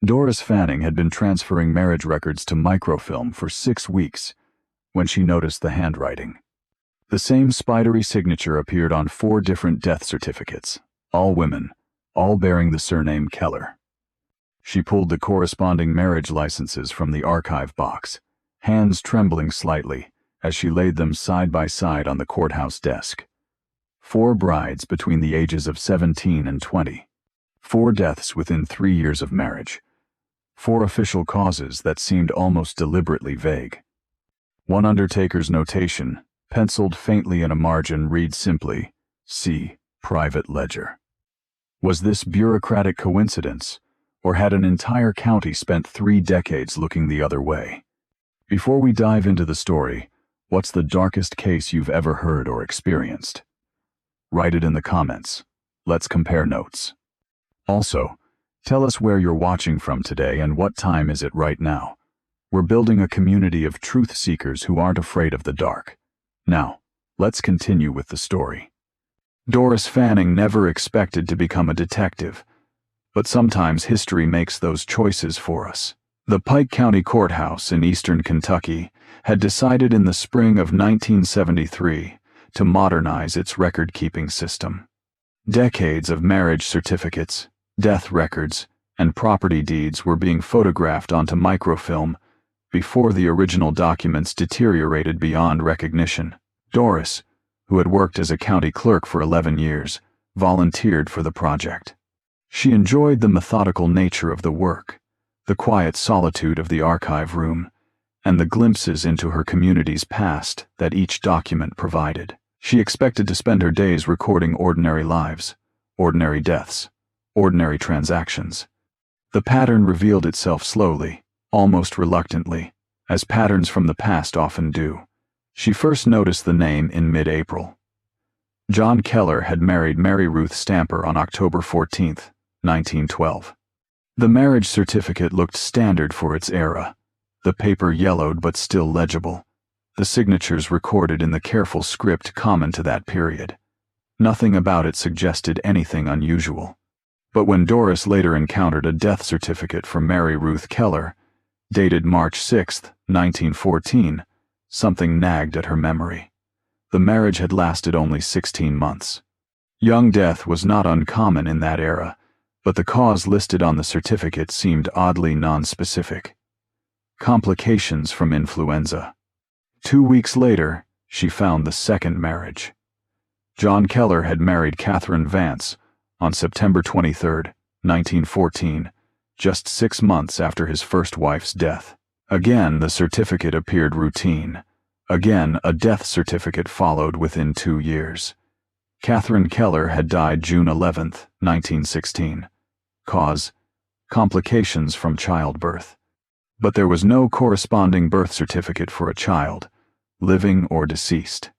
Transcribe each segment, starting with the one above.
Doris Fanning had been transferring marriage records to microfilm for 6 weeks when she noticed the handwriting. The same spidery signature appeared on 4 different death certificates, all women, all bearing the surname Keller. She pulled the corresponding marriage licenses from the archive box, hands trembling slightly as she laid them side by side on the courthouse desk. 4 brides between the ages of 17 and 20. 4 deaths within 3 years of marriage. 4 official causes that seemed almost deliberately vague. One undertaker's notation, penciled faintly in a margin, read simply, "See private ledger." Was this bureaucratic coincidence, or had an entire county spent 3 decades looking the other way? Before we dive into the story, what's the darkest case you've ever heard or experienced? Write it in the comments. Let's compare notes. Also, tell us where you're watching from today and what time is it right now. We're building a community of truth seekers who aren't afraid of the dark. Now, let's continue with the story. Doris Fanning never expected to become a detective, but sometimes history makes those choices for us. The Pike County Courthouse in eastern Kentucky had decided in the spring of 1973 to modernize its record-keeping system. Decades of marriage certificates, death records, and property deeds were being photographed onto microfilm before the original documents deteriorated beyond recognition. Doris, who had worked as a county clerk for 11 years, volunteered for the project. She enjoyed the methodical nature of the work, the quiet solitude of the archive room, and the glimpses into her community's past that each document provided. She expected to spend her days recording ordinary lives, ordinary deaths, ordinary transactions. The pattern revealed itself slowly, almost reluctantly, as patterns from the past often do. She first noticed the name in mid-April. John Keller had married Mary Ruth Stamper on October 14, 1912. The marriage certificate looked standard for its era, the paper yellowed but still legible, the signatures recorded in the careful script common to that period. Nothing about it suggested anything unusual. But when Doris later encountered a death certificate for Mary Ruth Keller, dated March 6, 1914, something nagged at her memory. The marriage had lasted only 16 months. Young death was not uncommon in that era, but the cause listed on the certificate seemed oddly nonspecific. Complications from influenza. 2 weeks later, she found the second marriage. John Keller had married Catherine Vance on September 23, 1914, just 6 months after his first wife's death. Again, the certificate appeared routine. Again, a death certificate followed within 2 years. Catherine Keller had died June 11, 1916. Cause: complications from childbirth. But there was no corresponding birth certificate for a child, living or deceased.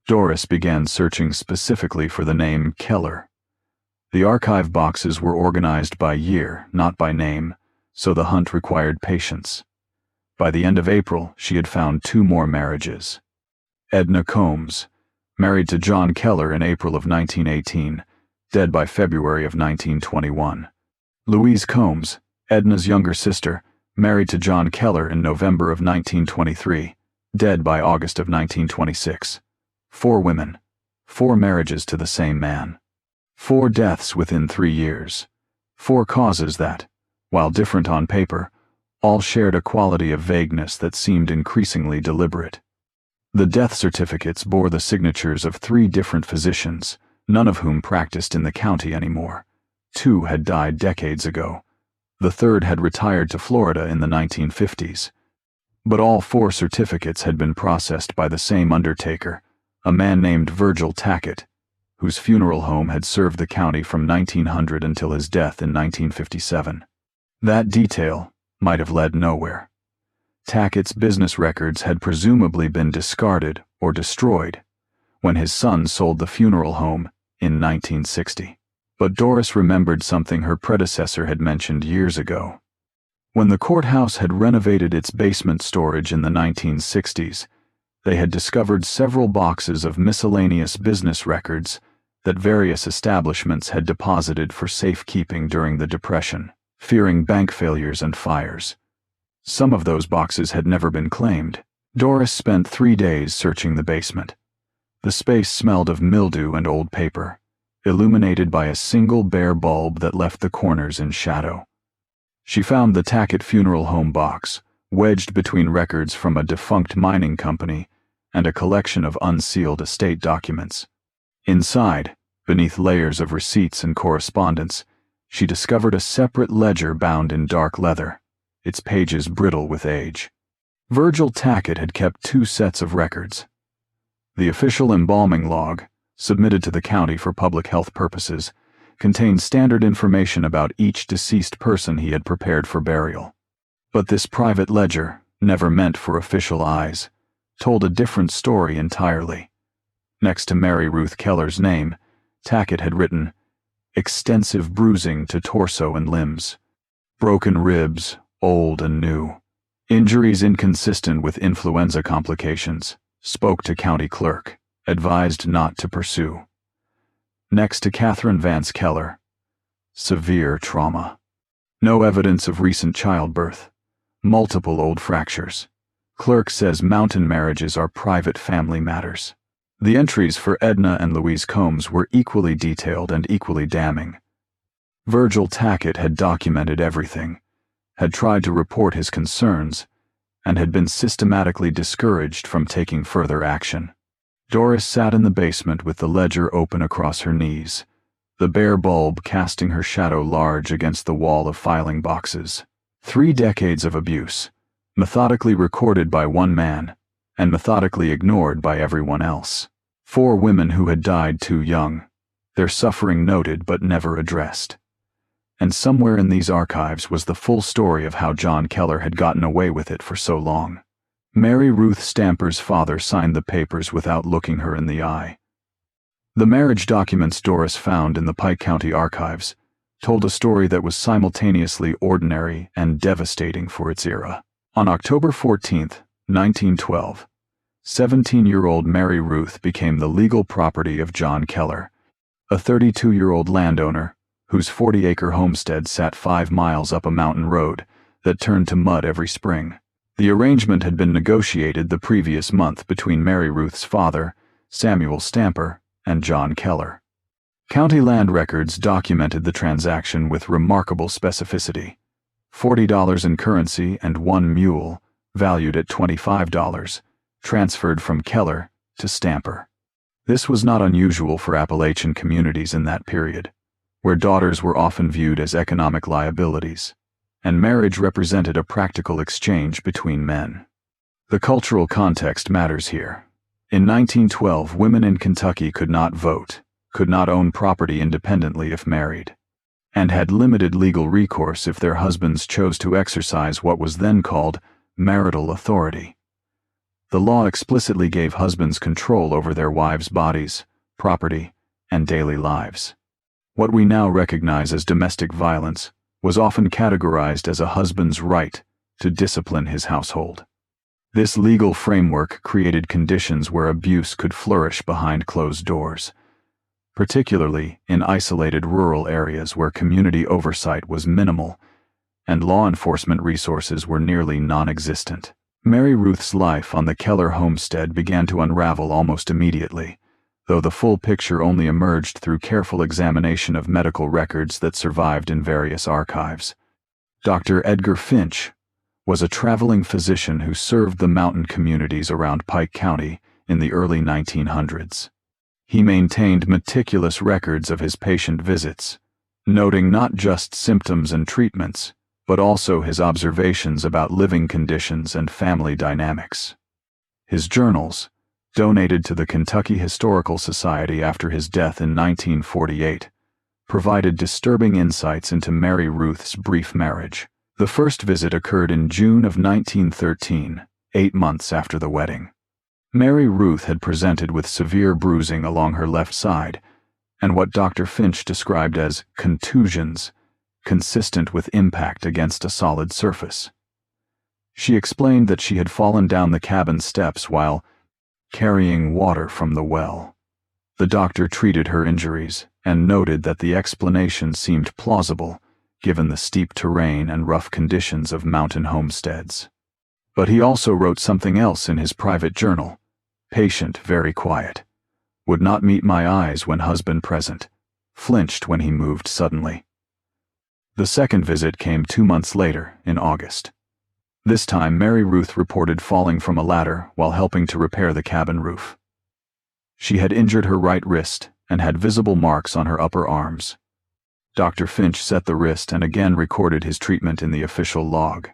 Doris began searching specifically for the name Keller. The archive boxes were organized by year, not by name, so the hunt required patience. By the end of April, she had found 2 more marriages. Edna Combs, married to John Keller in April of 1918, dead by February of 1921. Louise Combs, Edna's younger sister, married to John Keller in November of 1923, dead by August of 1926. 4 women, 4 marriages to the same man. 4 deaths within 3 years. 4 causes that, while different on paper, all shared a quality of vagueness that seemed increasingly deliberate. The death certificates bore the signatures of 3 different physicians, none of whom practiced in the county anymore. 2 had died decades ago. The 3rd had retired to Florida in the 1950s. But all 4 certificates had been processed by the same undertaker, a man named Virgil Tackett, whose funeral home had served the county from 1900 until his death in 1957. That detail might have led nowhere. Tackett's business records had presumably been discarded or destroyed when his son sold the funeral home in 1960. But Doris remembered something her predecessor had mentioned years ago. When the courthouse had renovated its basement storage in the 1960s, they had discovered several boxes of miscellaneous business records that various establishments had deposited for safekeeping during the Depression. fearing bank failures and fires. Some of those boxes had never been claimed. Doris spent 3 days searching the basement. The space smelled of mildew and old paper, illuminated by a single bare bulb that left the corners in shadow. She found the Tackett funeral home box, wedged between records from a defunct mining company and a collection of unsealed estate documents. Inside, beneath layers of receipts and correspondence, she discovered a separate ledger bound in dark leather, its pages brittle with age. Virgil Tackett had kept 2 sets of records. The official embalming log, submitted to the county for public health purposes, contained standard information about each deceased person he had prepared for burial. But this private ledger, never meant for official eyes, told a different story entirely. Next to Mary Ruth Keller's name, Tackett had written, "Extensive bruising to torso and limbs. Broken ribs, old and new. Injuries inconsistent with influenza complications. Spoke to county clerk. Advised not to pursue." Next to Catherine Vance Keller, "Severe trauma. No evidence of recent childbirth. Multiple old fractures. Clerk says mountain marriages are private family matters." The entries for Edna and Louise Combs were equally detailed and equally damning. Virgil Tackett had documented everything, had tried to report his concerns, and had been systematically discouraged from taking further action. Doris sat in the basement with the ledger open across her knees, the bare bulb casting her shadow large against the wall of filing boxes. 3 decades of abuse, methodically recorded by one man, and methodically ignored by everyone else. 4 women who had died too young, their suffering noted but never addressed. And somewhere in these archives was the full story of how John Keller had gotten away with it for so long. Mary Ruth Stamper's father signed the papers without looking her in the eye. The marriage documents Doris found in the Pike County Archives told a story that was simultaneously ordinary and devastating for its era. On October 14, 1912, 17-year-old Mary Ruth became the legal property of John Keller, a 32-year-old landowner whose 40-acre homestead sat 5 miles up a mountain road that turned to mud every spring. The arrangement had been negotiated the previous month between Mary Ruth's father, Samuel Stamper, and John Keller. County land records documented the transaction with remarkable specificity. $40 in currency and 1 mule, valued at $25, transferred from Keller to Stamper. This was not unusual for Appalachian communities in that period, where daughters were often viewed as economic liabilities, and marriage represented a practical exchange between men. The cultural context matters here. In 1912, women in Kentucky could not vote, could not own property independently if married, and had limited legal recourse if their husbands chose to exercise what was then called marital authority. The law explicitly gave husbands control over their wives' bodies, property, and daily lives. What we now recognize as domestic violence was often categorized as a husband's right to discipline his household. This legal framework created conditions where abuse could flourish behind closed doors, particularly in isolated rural areas where community oversight was minimal and law enforcement resources were nearly non-existent. Mary Ruth's life on the Keller homestead began to unravel almost immediately, though the full picture only emerged through careful examination of medical records that survived in various archives. Dr. Edgar Finch was a traveling physician who served the mountain communities around Pike County in the early 1900s. He maintained meticulous records of his patient visits, noting not just symptoms and treatments, but also his observations about living conditions and family dynamics. His journals, donated to the Kentucky Historical Society after his death in 1948, provided disturbing insights into Mary Ruth's brief marriage. The first visit occurred in June of 1913, 8 months after the wedding. Mary Ruth had presented with severe bruising along her left side, and what Dr. Finch described as contusions, consistent with impact against a solid surface. She explained that she had fallen down the cabin steps while carrying water from the well. The doctor treated her injuries and noted that the explanation seemed plausible given the steep terrain and rough conditions of mountain homesteads. But he also wrote something else in his private journal. Patient, very quiet. Would not meet my eyes when husband present. Flinched when he moved suddenly. The second visit came 2 months later, in August. This time Mary Ruth reported falling from a ladder while helping to repair the cabin roof. She had injured her right wrist and had visible marks on her upper arms. Dr. Finch set the wrist and again recorded his treatment in the official log,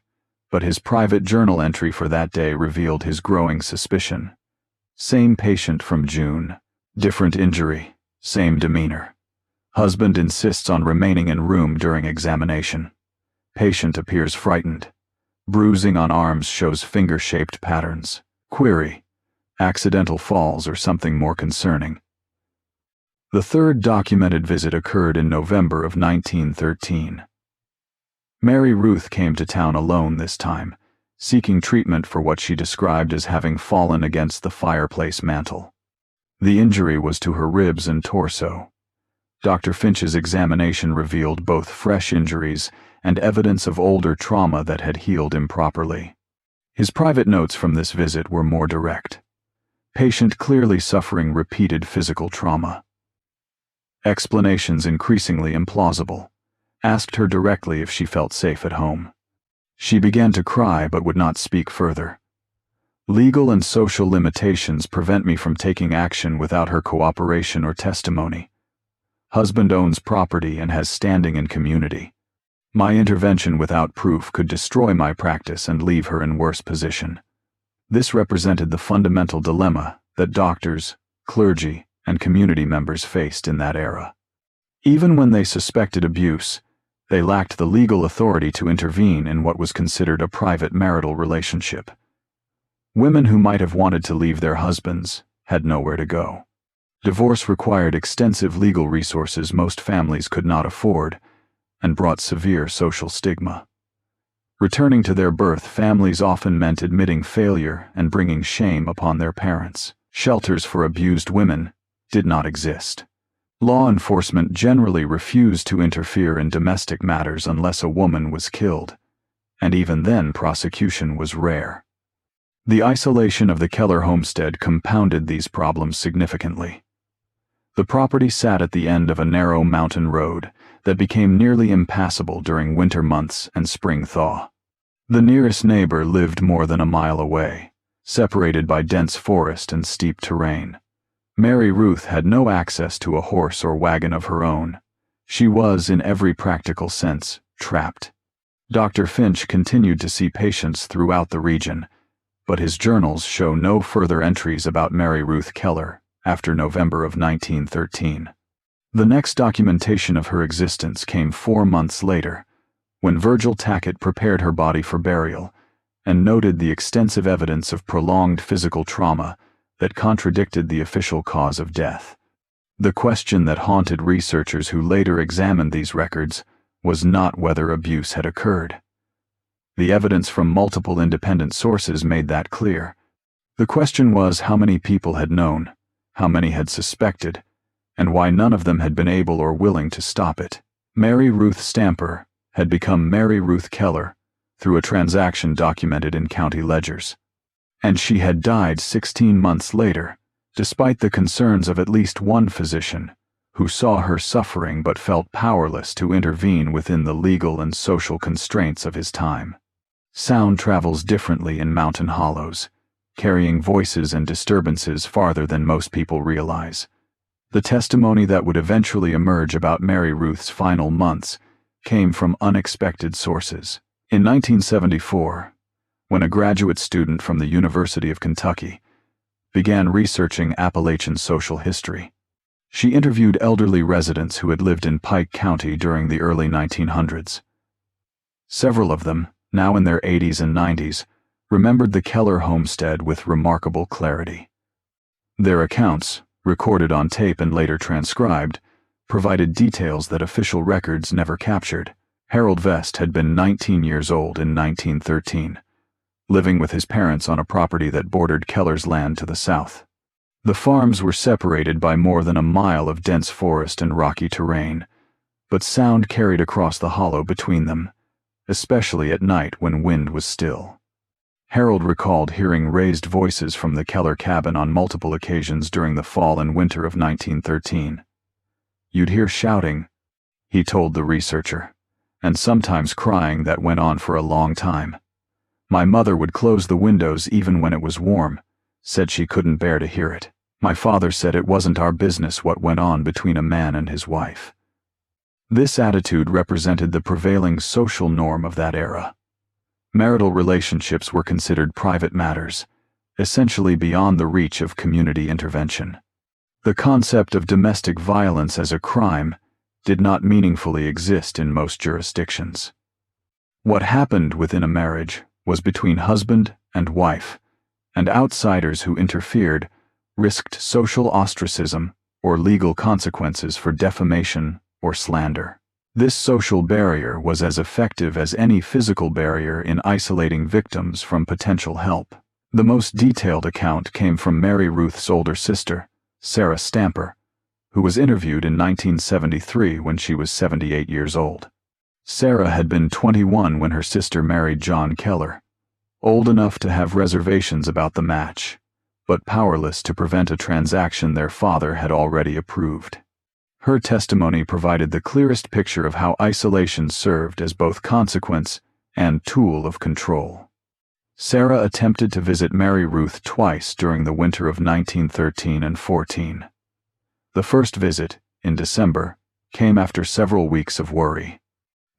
but his private journal entry for that day revealed his growing suspicion. Same patient from June, different injury, same demeanor. Husband insists on remaining in room during examination. Patient appears frightened. Bruising on arms shows finger-shaped patterns. Query: accidental falls or something more concerning? The third documented visit occurred in November of 1913. Mary Ruth came to town alone this time, seeking treatment for what she described as having fallen against the fireplace mantel. The injury was to her ribs and torso. Dr. Finch's examination revealed both fresh injuries and evidence of older trauma that had healed improperly. His private notes from this visit were more direct. Patient clearly suffering repeated physical trauma. Explanations increasingly implausible. Asked her directly if she felt safe at home. She began to cry but would not speak further. Legal and social limitations prevent me from taking action without her cooperation or testimony. Husband owns property and has standing in community. My intervention without proof could destroy my practice and leave her in worse position. This represented the fundamental dilemma that doctors, clergy, and community members faced in that era. Even when they suspected abuse, they lacked the legal authority to intervene in what was considered a private marital relationship. Women who might have wanted to leave their husbands had nowhere to go. Divorce required extensive legal resources most families could not afford, and brought severe social stigma. Returning to their birth families often meant admitting failure and bringing shame upon their parents. Shelters for abused women did not exist. Law enforcement generally refused to interfere in domestic matters unless a woman was killed, and even then prosecution was rare. The isolation of the Keller homestead compounded these problems significantly. The property sat at the end of a narrow mountain road that became nearly impassable during winter months and spring thaw. The nearest neighbor lived more than a mile away, separated by dense forest and steep terrain. Mary Ruth had no access to a horse or wagon of her own. She was, in every practical sense, trapped. Dr. Finch continued to see patients throughout the region, but his journals show no further entries about Mary Ruth Keller after November of 1913. The next documentation of her existence came 4 months later, when Virgil Tackett prepared her body for burial and noted the extensive evidence of prolonged physical trauma that contradicted the official cause of death. The question that haunted researchers who later examined these records was not whether abuse had occurred. The evidence from multiple independent sources made that clear. The question was how many people had known, how many had suspected, and why none of them had been able or willing to stop it. Mary Ruth Stamper had become Mary Ruth Keller through a transaction documented in county ledgers. And she had died 16 months later, despite the concerns of at least one physician who saw her suffering but felt powerless to intervene within the legal and social constraints of his time. Sound travels differently in mountain hollows, carrying voices and disturbances farther than most people realize. The testimony that would eventually emerge about Mary Ruth's final months came from unexpected sources. In 1974, when a graduate student from the University of Kentucky began researching Appalachian social history, she interviewed elderly residents who had lived in Pike County during the early 1900s. Several of them, now in their 80s and 90s, remembered the Keller homestead with remarkable clarity. Their accounts, recorded on tape and later transcribed, provided details that official records never captured. Harold Vest had been 19 years old in 1913, living with his parents on a property that bordered Keller's land to the south. The farms were separated by more than a mile of dense forest and rocky terrain, but sound carried across the hollow between them, especially at night when wind was still. Harold recalled hearing raised voices from the Keller cabin on multiple occasions during the fall and winter of 1913. "You'd hear shouting," he told the researcher, "and sometimes crying that went on for a long time. My mother would close the windows even when it was warm, said she couldn't bear to hear it. My father said it wasn't our business what went on between a man and his wife." This attitude represented the prevailing social norm of that era. Marital relationships were considered private matters, essentially beyond the reach of community intervention. The concept of domestic violence as a crime did not meaningfully exist in most jurisdictions. What happened within a marriage was between husband and wife, and outsiders who interfered risked social ostracism or legal consequences for defamation or slander. This social barrier was as effective as any physical barrier in isolating victims from potential help. The most detailed account came from Mary Ruth's older sister, Sarah Stamper, who was interviewed in 1973 when she was 78 years old. Sarah had been 21 when her sister married John Keller, old enough to have reservations about the match, but powerless to prevent a transaction their father had already approved. Her testimony provided the clearest picture of how isolation served as both consequence and tool of control. Sarah attempted to visit Mary Ruth twice during the winter of 1913 and 14. The first visit, in December, came after several weeks of worry.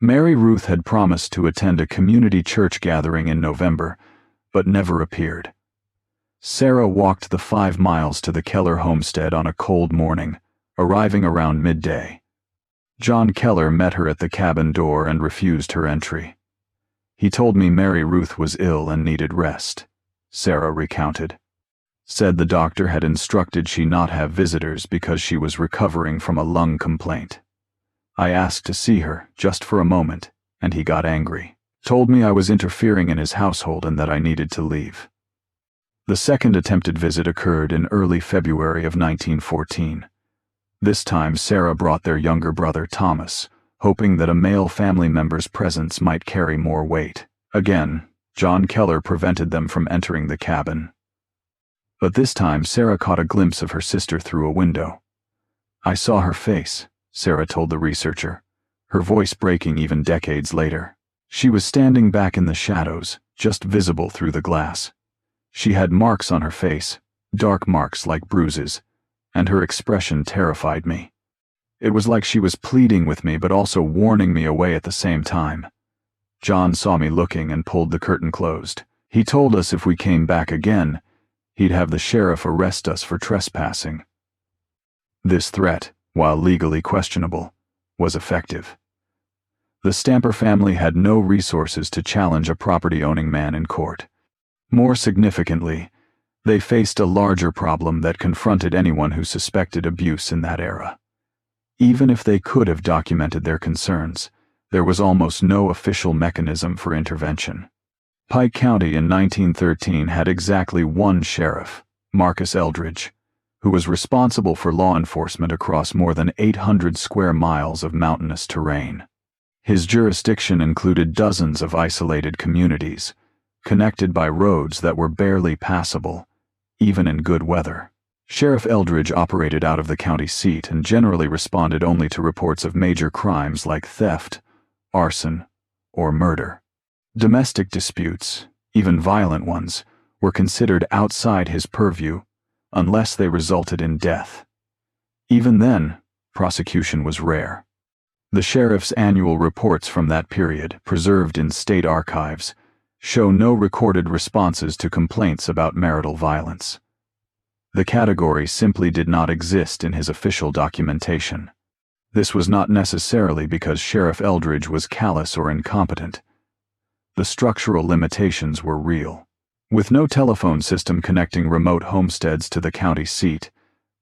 Mary Ruth had promised to attend a community church gathering in November, but never appeared. Sarah walked the 5 miles to the Keller homestead on a cold morning, arriving around midday. John Keller met her at the cabin door and refused her entry. "He told me Mary Ruth was ill and needed rest," Sarah recounted. Said the doctor had instructed she not have visitors because she was recovering from a lung complaint. "I asked to see her, just for a moment, and he got angry. Told me I was interfering in his household and that I needed to leave." The second attempted visit occurred in early February of 1914. This time Sarah brought their younger brother Thomas, hoping that a male family member's presence might carry more weight. Again, John Keller prevented them from entering the cabin. But this time Sarah caught a glimpse of her sister through a window. "I saw her face," Sarah told the researcher, her voice breaking even decades later. "She was standing back in the shadows, just visible through the glass. She had marks on her face, dark marks like bruises, and her expression terrified me. It was like she was pleading with me but also warning me away at the same time. John saw me looking and pulled the curtain closed. He told us if we came back again, he'd have the sheriff arrest us for trespassing." This threat, while legally questionable, was effective. The Stamper family had no resources to challenge a property-owning man in court. More significantly, they faced a larger problem that confronted anyone who suspected abuse in that era. Even if they could have documented their concerns, there was almost no official mechanism for intervention. Pike County in 1913 had exactly one sheriff, Marcus Eldridge, who was responsible for law enforcement across more than 800 square miles of mountainous terrain. His jurisdiction included dozens of isolated communities, connected by roads that were barely passable, even in good weather. Sheriff Eldridge operated out of the county seat and generally responded only to reports of major crimes like theft, arson, or murder. Domestic disputes, even violent ones, were considered outside his purview unless they resulted in death. Even then, prosecution was rare. The sheriff's annual reports from that period, preserved in state archives, show no recorded responses to complaints about marital violence. The category simply did not exist in his official documentation. This was not necessarily because Sheriff Eldridge was callous or incompetent. The structural limitations were real. With no telephone system connecting remote homesteads to the county seat,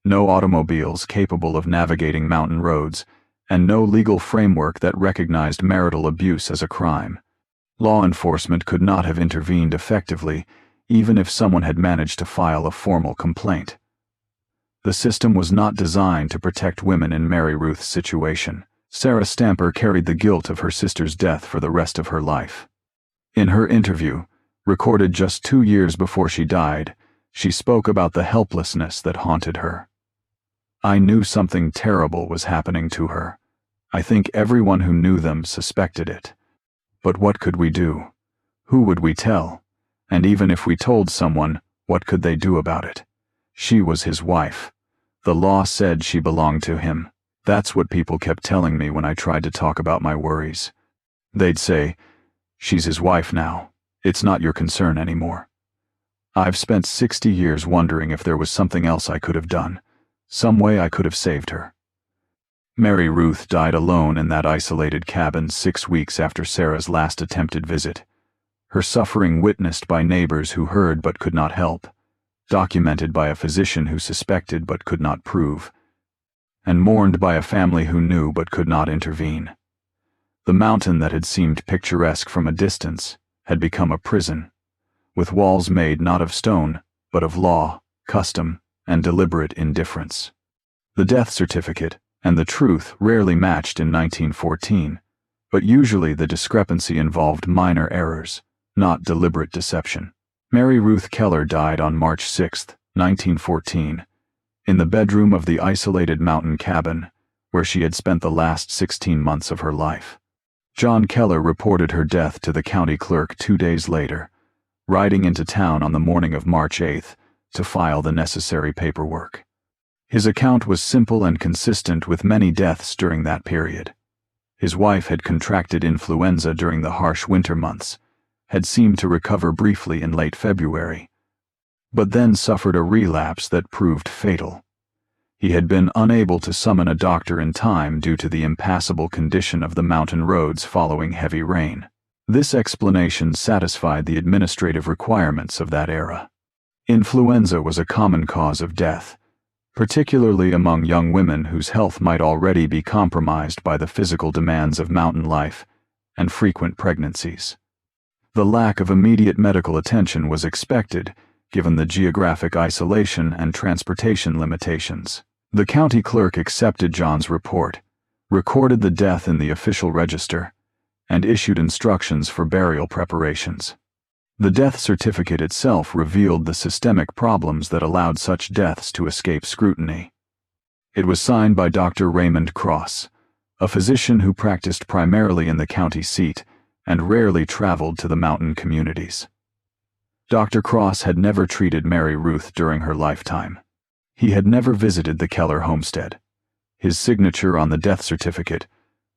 no automobiles capable of navigating mountain roads, and no legal framework that recognized marital abuse as a crime, law enforcement could not have intervened effectively, even if someone had managed to file a formal complaint. The system was not designed to protect women in Mary Ruth's situation, Sarah Stamper carried the guilt of her sister's death for the rest of her life. In her interview, recorded just 2 years before she died, she spoke about the helplessness that haunted her. "I knew something terrible was happening to her. I think everyone who knew them suspected it. But what could we do? Who would we tell? And even if we told someone, what could they do about it? She was his wife. The law said she belonged to him. That's what people kept telling me when I tried to talk about my worries. They'd say, 'She's his wife now. It's not your concern anymore.' I've spent 60 years wondering if there was something else I could have done, some way I could have saved her." Mary Ruth died alone in that isolated cabin 6 weeks after Sarah's last attempted visit. Her suffering witnessed by neighbors who heard but could not help, documented by a physician who suspected but could not prove, and mourned by a family who knew but could not intervene. The mountain that had seemed picturesque from a distance had become a prison, with walls made not of stone, but of law, custom, and deliberate indifference. The death certificate and the truth rarely matched in 1914, but usually the discrepancy involved minor errors, not deliberate deception. Mary Ruth Keller died on March 6, 1914, in the bedroom of the isolated mountain cabin where she had spent the last 16 months of her life. John Keller reported her death to the county clerk 2 days later, riding into town on the morning of March 8 to file the necessary paperwork. His account was simple and consistent with many deaths during that period. His wife had contracted influenza during the harsh winter months, had seemed to recover briefly in late February, but then suffered a relapse that proved fatal. He had been unable to summon a doctor in time due to the impassable condition of the mountain roads following heavy rain. This explanation satisfied the administrative requirements of that era. Influenza was a common cause of death, particularly among young women whose health might already be compromised by the physical demands of mountain life and frequent pregnancies. The lack of immediate medical attention was expected, given the geographic isolation and transportation limitations. The county clerk accepted John's report, recorded the death in the official register, and issued instructions for burial preparations. The death certificate itself revealed the systemic problems that allowed such deaths to escape scrutiny. It was signed by Dr. Raymond Cross, a physician who practiced primarily in the county seat and rarely traveled to the mountain communities. Dr. Cross had never treated Mary Ruth during her lifetime. He had never visited the Keller homestead. His signature on the death certificate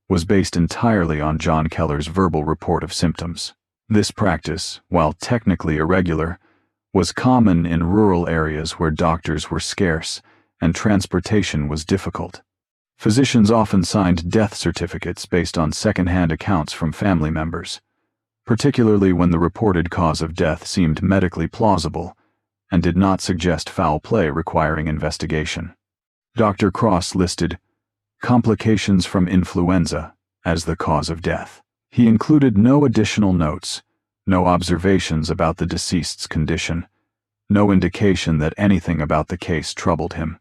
was based entirely on John Keller's verbal report of symptoms. This practice, while technically irregular, was common in rural areas where doctors were scarce and transportation was difficult. Physicians often signed death certificates based on second-hand accounts from family members, particularly when the reported cause of death seemed medically plausible and did not suggest foul play requiring investigation. Dr. Cross listed complications from influenza as the cause of death. He included no additional notes, no observations about the deceased's condition, no indication that anything about the case troubled him.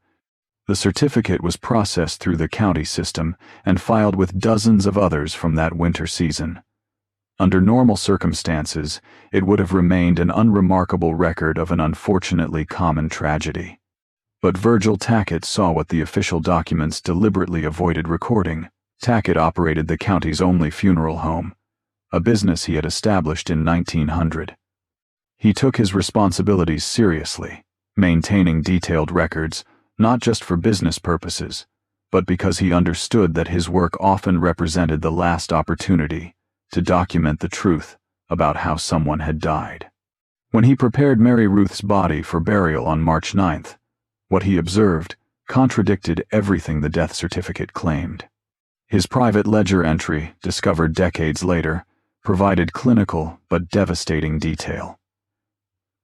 The certificate was processed through the county system and filed with dozens of others from that winter season. Under normal circumstances, it would have remained an unremarkable record of an unfortunately common tragedy. But Virgil Tackett saw what the official documents deliberately avoided recording. Tackett operated the county's only funeral home, a business he had established in 1900. He took his responsibilities seriously, maintaining detailed records, not just for business purposes, but because he understood that his work often represented the last opportunity to document the truth about how someone had died. When he prepared Mary Ruth's body for burial on March 9th, what he observed contradicted everything the death certificate claimed. His private ledger entry, discovered decades later, provided clinical but devastating detail.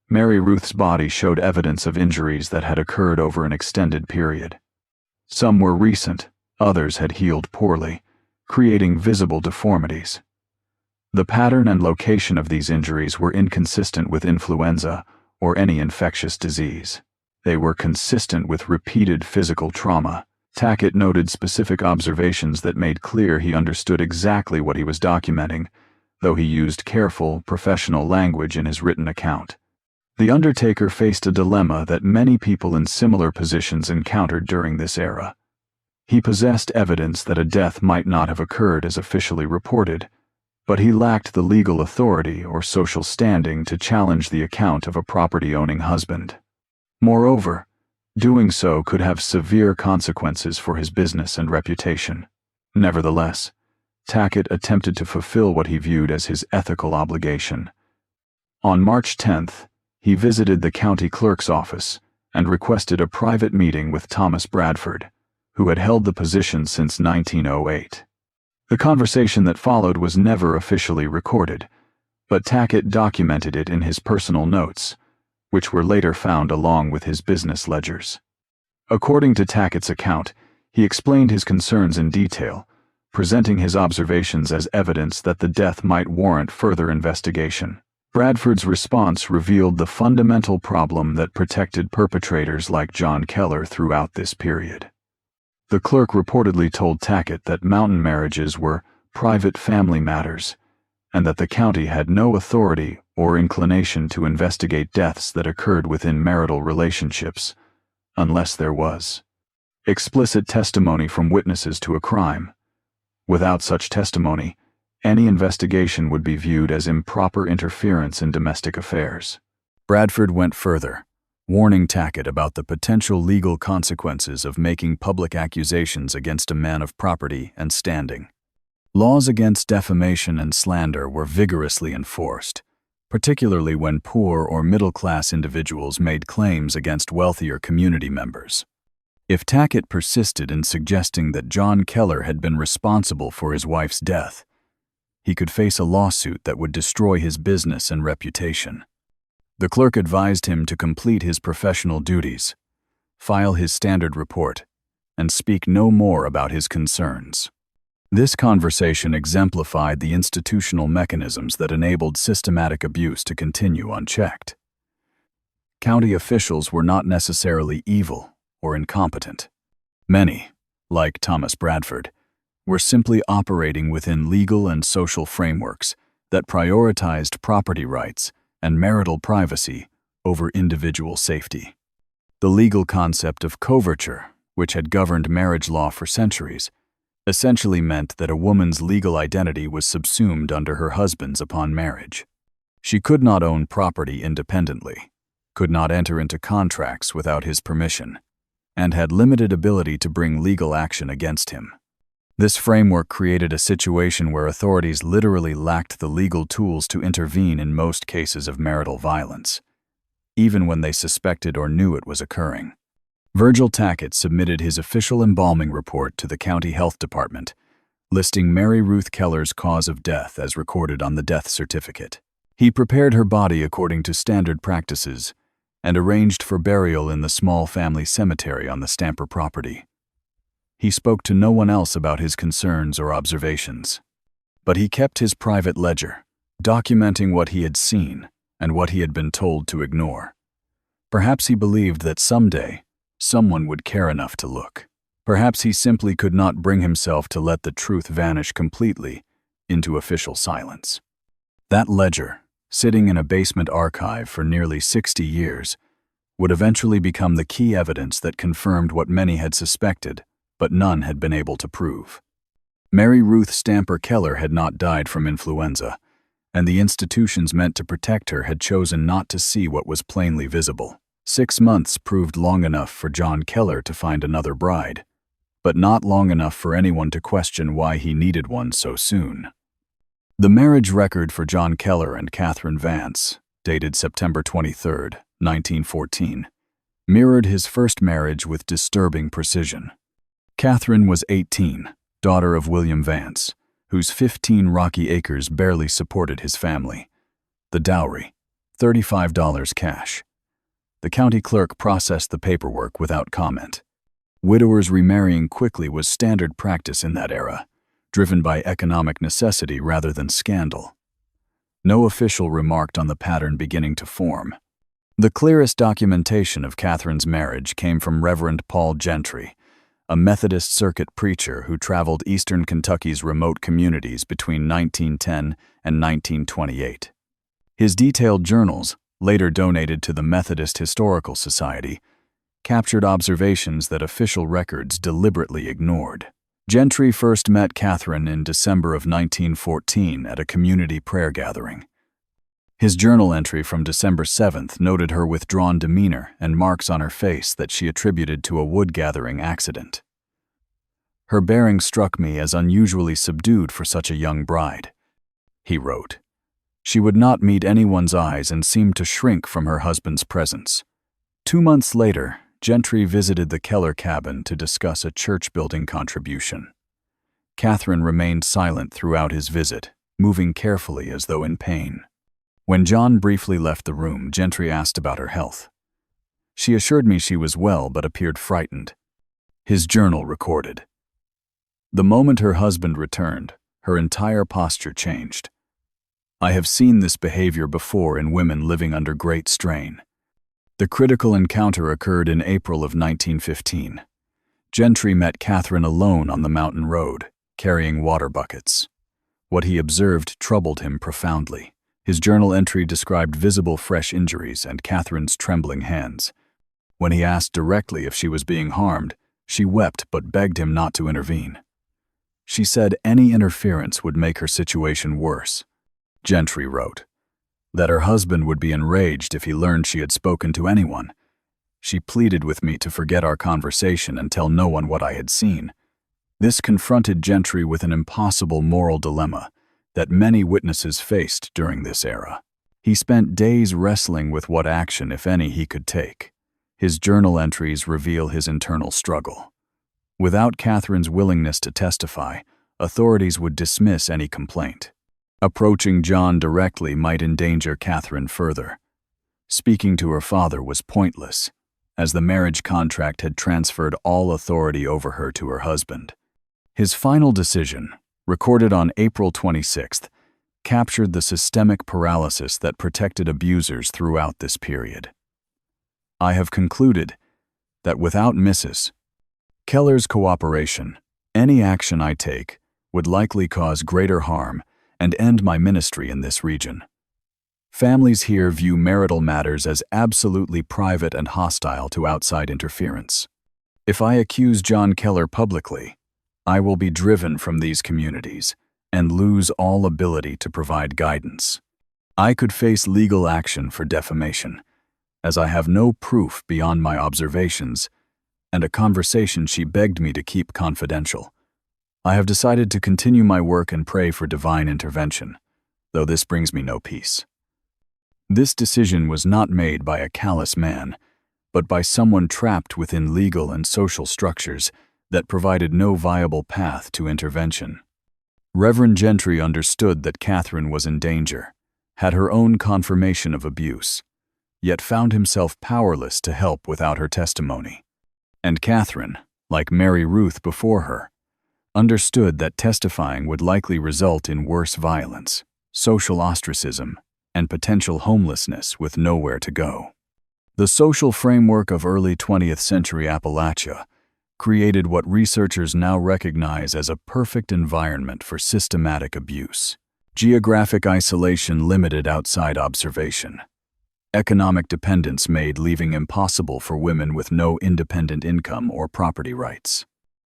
Mary Ruth's body showed evidence of injuries that had occurred over an extended period. Some were recent, others had healed poorly, creating visible deformities. The pattern and location of these injuries were inconsistent with influenza or any infectious disease. They were consistent with repeated physical trauma, Tackett noted specific observations that made clear he understood exactly what he was documenting, though he used careful, professional language in his written account. The undertaker faced a dilemma that many people in similar positions encountered during this era. He possessed evidence that a death might not have occurred as officially reported, but he lacked the legal authority or social standing to challenge the account of a property-owning husband. Moreover, doing so could have severe consequences for his business and reputation. Nevertheless, Tackett attempted to fulfill what he viewed as his ethical obligation. On March 10th, he visited the county clerk's office and requested a private meeting with Thomas Bradford, who had held the position since 1908. The conversation that followed was never officially recorded, but Tackett documented it in his personal notes, which were later found along with his business ledgers. According to Tackett's account, he explained his concerns in detail, presenting his observations as evidence that the death might warrant further investigation. Bradford's response revealed the fundamental problem that protected perpetrators like John Keller throughout this period. The clerk reportedly told Tackett that mountain marriages were private family matters, and that the county had no authority or inclination to investigate deaths that occurred within marital relationships, unless there was explicit testimony from witnesses to a crime. Without such testimony, any investigation would be viewed as improper interference in domestic affairs. Bradford went further, warning Tackett about the potential legal consequences of making public accusations against a man of property and standing. Laws against defamation and slander were vigorously enforced, particularly when poor or middle-class individuals made claims against wealthier community members. If Tackett persisted in suggesting that John Keller had been responsible for his wife's death, he could face a lawsuit that would destroy his business and reputation. The clerk advised him to complete his professional duties, file his standard report, and speak no more about his concerns. This conversation exemplified the institutional mechanisms that enabled systematic abuse to continue unchecked. County officials were not necessarily evil or incompetent. Many, like Thomas Bradford, were simply operating within legal and social frameworks that prioritized property rights and marital privacy over individual safety. The legal concept of coverture, which had governed marriage law for centuries, essentially meant that a woman's legal identity was subsumed under her husband's upon marriage. She could not own property independently, could not enter into contracts without his permission, and had limited ability to bring legal action against him. This framework created a situation where authorities literally lacked the legal tools to intervene in most cases of marital violence, even when they suspected or knew it was occurring. Virgil Tackett submitted his official embalming report to the county health department, listing Mary Ruth Keller's cause of death as recorded on the death certificate. He prepared her body according to standard practices and arranged for burial in the small family cemetery on the Stamper property. He spoke to no one else about his concerns or observations, but he kept his private ledger, documenting what he had seen and what he had been told to ignore. Perhaps he believed that someday, someone would care enough to look. Perhaps he simply could not bring himself to let the truth vanish completely into official silence. That ledger, sitting in a basement archive for nearly 60 years, would eventually become the key evidence that confirmed what many had suspected, but none had been able to prove. Mary Ruth Stamper Keller had not died from influenza, and the institutions meant to protect her had chosen not to see what was plainly visible. 6 months proved long enough for John Keller to find another bride, but not long enough for anyone to question why he needed one so soon. The marriage record for John Keller and Catherine Vance, dated September 23, 1914, mirrored his first marriage with disturbing precision. Catherine was 18, daughter of William Vance, whose 15 rocky acres barely supported his family. The dowry, $35 cash. The county clerk processed the paperwork without comment. Widowers remarrying quickly was standard practice in that era, driven by economic necessity rather than scandal. No official remarked on the pattern beginning to form. The clearest documentation of Catherine's marriage came from Reverend Gentry, a Methodist circuit preacher who traveled eastern Kentucky's remote communities between 1910 and 1928. His detailed journals, later donated to the Methodist Historical Society, captured observations that official records deliberately ignored. Gentry first met Catherine in December of 1914 at a community prayer gathering. His journal entry from December 7th noted her withdrawn demeanor and marks on her face that she attributed to a wood-gathering accident. "Her bearing struck me as unusually subdued for such a young bride," he wrote. "She would not meet anyone's eyes and seemed to shrink from her husband's presence." 2 months later, Gentry visited the Keller cabin to discuss a church-building contribution. Catherine remained silent throughout his visit, moving carefully as though in pain. When John briefly left the room, Gentry asked about her health. "She assured me she was well but appeared frightened." His journal recorded. "The moment her husband returned, her entire posture changed. I have seen this behavior before in women living under great strain." The critical encounter occurred in April of 1915. Gentry met Catherine alone on the mountain road, carrying water buckets. What he observed troubled him profoundly. His journal entry described visible fresh injuries and Catherine's trembling hands. When he asked directly if she was being harmed, she wept but begged him not to intervene. She said any interference would make her situation worse. Gentry wrote that her husband would be enraged if he learned she had spoken to anyone. "She pleaded with me to forget our conversation and tell no one what I had seen." This confronted Gentry with an impossible moral dilemma that many witnesses faced during this era. He spent days wrestling with what action, if any, he could take. His journal entries reveal his internal struggle. Without Catherine's willingness to testify, authorities would dismiss any complaint. Approaching John directly might endanger Catherine further. Speaking to her father was pointless, as the marriage contract had transferred all authority over her to her husband. His final decision, recorded on April 26th, captured the systemic paralysis that protected abusers throughout this period. "I have concluded that without Mrs. Keller's cooperation, any action I take would likely cause greater harm and end my ministry in this region. Families here view marital matters as absolutely private and hostile to outside interference. If I accuse John Keller publicly, I will be driven from these communities and lose all ability to provide guidance. I could face legal action for defamation, as I have no proof beyond my observations and a conversation she begged me to keep confidential. I have decided to continue my work and pray for divine intervention, though this brings me no peace." This decision was not made by a callous man, but by someone trapped within legal and social structures that provided no viable path to intervention. Reverend Gentry understood that Catherine was in danger, had her own confirmation of abuse, yet found himself powerless to help without her testimony. And Catherine, like Mary Ruth before her, understood that testifying would likely result in worse violence, social ostracism, and potential homelessness with nowhere to go. The social framework of early 20th century Appalachia created what researchers now recognize as a perfect environment for systematic abuse. Geographic isolation limited outside observation. Economic dependence made leaving impossible for women with no independent income or property rights.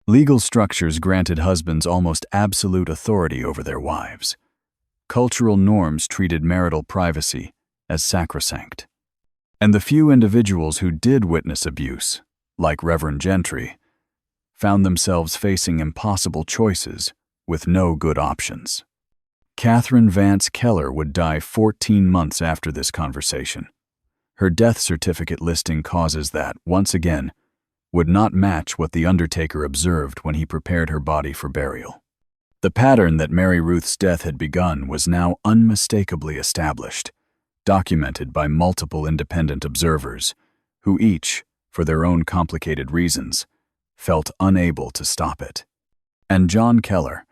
Legal structures granted husbands almost absolute authority over their wives. Cultural norms treated marital privacy as sacrosanct. And the few individuals who did witness abuse, like Reverend Gentry, found themselves facing impossible choices with no good options. Catherine Vance Keller would die 14 months after this conversation. Her death certificate listing causes that, once again, would not match what the undertaker observed when he prepared her body for burial. The pattern that Mary Ruth's death had begun was now unmistakably established, documented by multiple independent observers, who each, for their own complicated reasons, felt unable to stop it. And John Keller,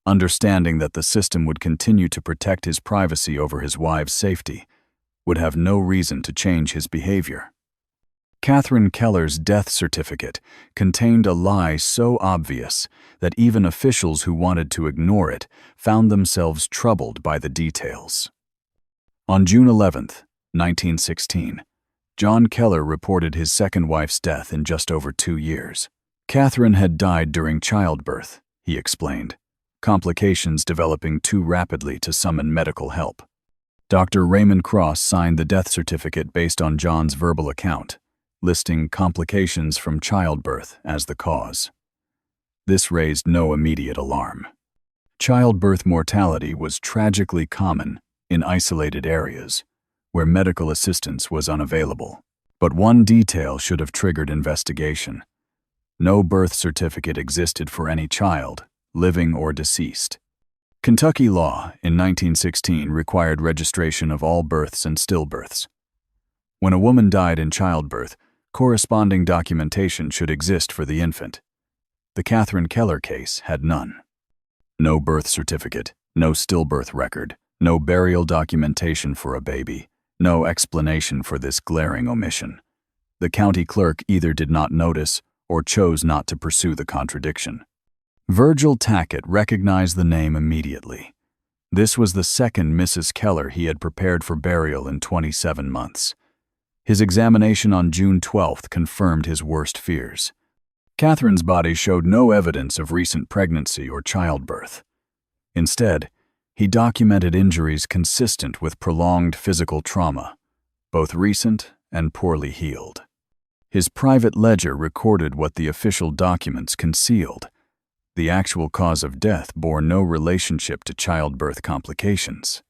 understanding that the system would continue to protect his privacy over his wife's safety, would have no reason to change his behavior. Catherine Keller's death certificate contained a lie so obvious that even officials who wanted to ignore it found themselves troubled by the details. On June 11, 1916, John Keller reported his second wife's death in just over 2 years. Catherine had died during childbirth, he explained, complications developing too rapidly to summon medical help. Dr. Raymond Cross signed the death certificate based on John's verbal account, listing complications from childbirth as the cause. This raised no immediate alarm. Childbirth mortality was tragically common in isolated areas where medical assistance was unavailable. But one detail should have triggered investigation. No birth certificate existed for any child, living or deceased. Kentucky law in 1916 required registration of all births and stillbirths. When a woman died in childbirth, corresponding documentation should exist for the infant. The Catherine Keller case had none. No birth certificate, no stillbirth record, no burial documentation for a baby, no explanation for this glaring omission. The county clerk either did not notice or chose not to pursue the contradiction. Virgil Tackett recognized the name immediately. This was the second Mrs. Keller he had prepared for burial in 27 months. His examination on June 12th confirmed his worst fears. Catherine's body showed no evidence of recent pregnancy or childbirth. Instead, he documented injuries consistent with prolonged physical trauma, both recent and poorly healed. His private ledger recorded what the official documents concealed. The actual cause of death bore no relationship to childbirth complications.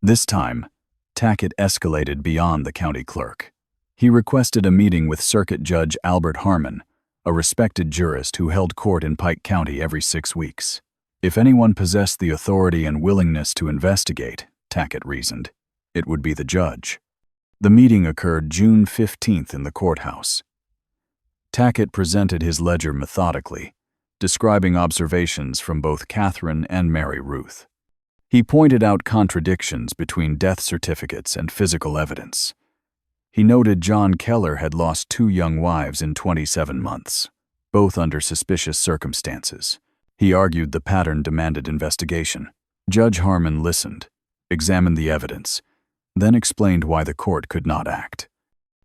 This time, Tackett escalated beyond the county clerk. He requested a meeting with Circuit Judge Albert Harmon, a respected jurist who held court in Pike County every 6 weeks. If anyone possessed the authority and willingness to investigate, Tackett reasoned, it would be the judge. The meeting occurred June 15th in the courthouse. Tackett presented his ledger methodically, describing observations from both Catherine and Mary Ruth. He pointed out contradictions between death certificates and physical evidence. He noted John Keller had lost 2 young wives in 27 months, both under suspicious circumstances. He argued the pattern demanded investigation. Judge Harmon listened, examined the evidence, then explained why the court could not act.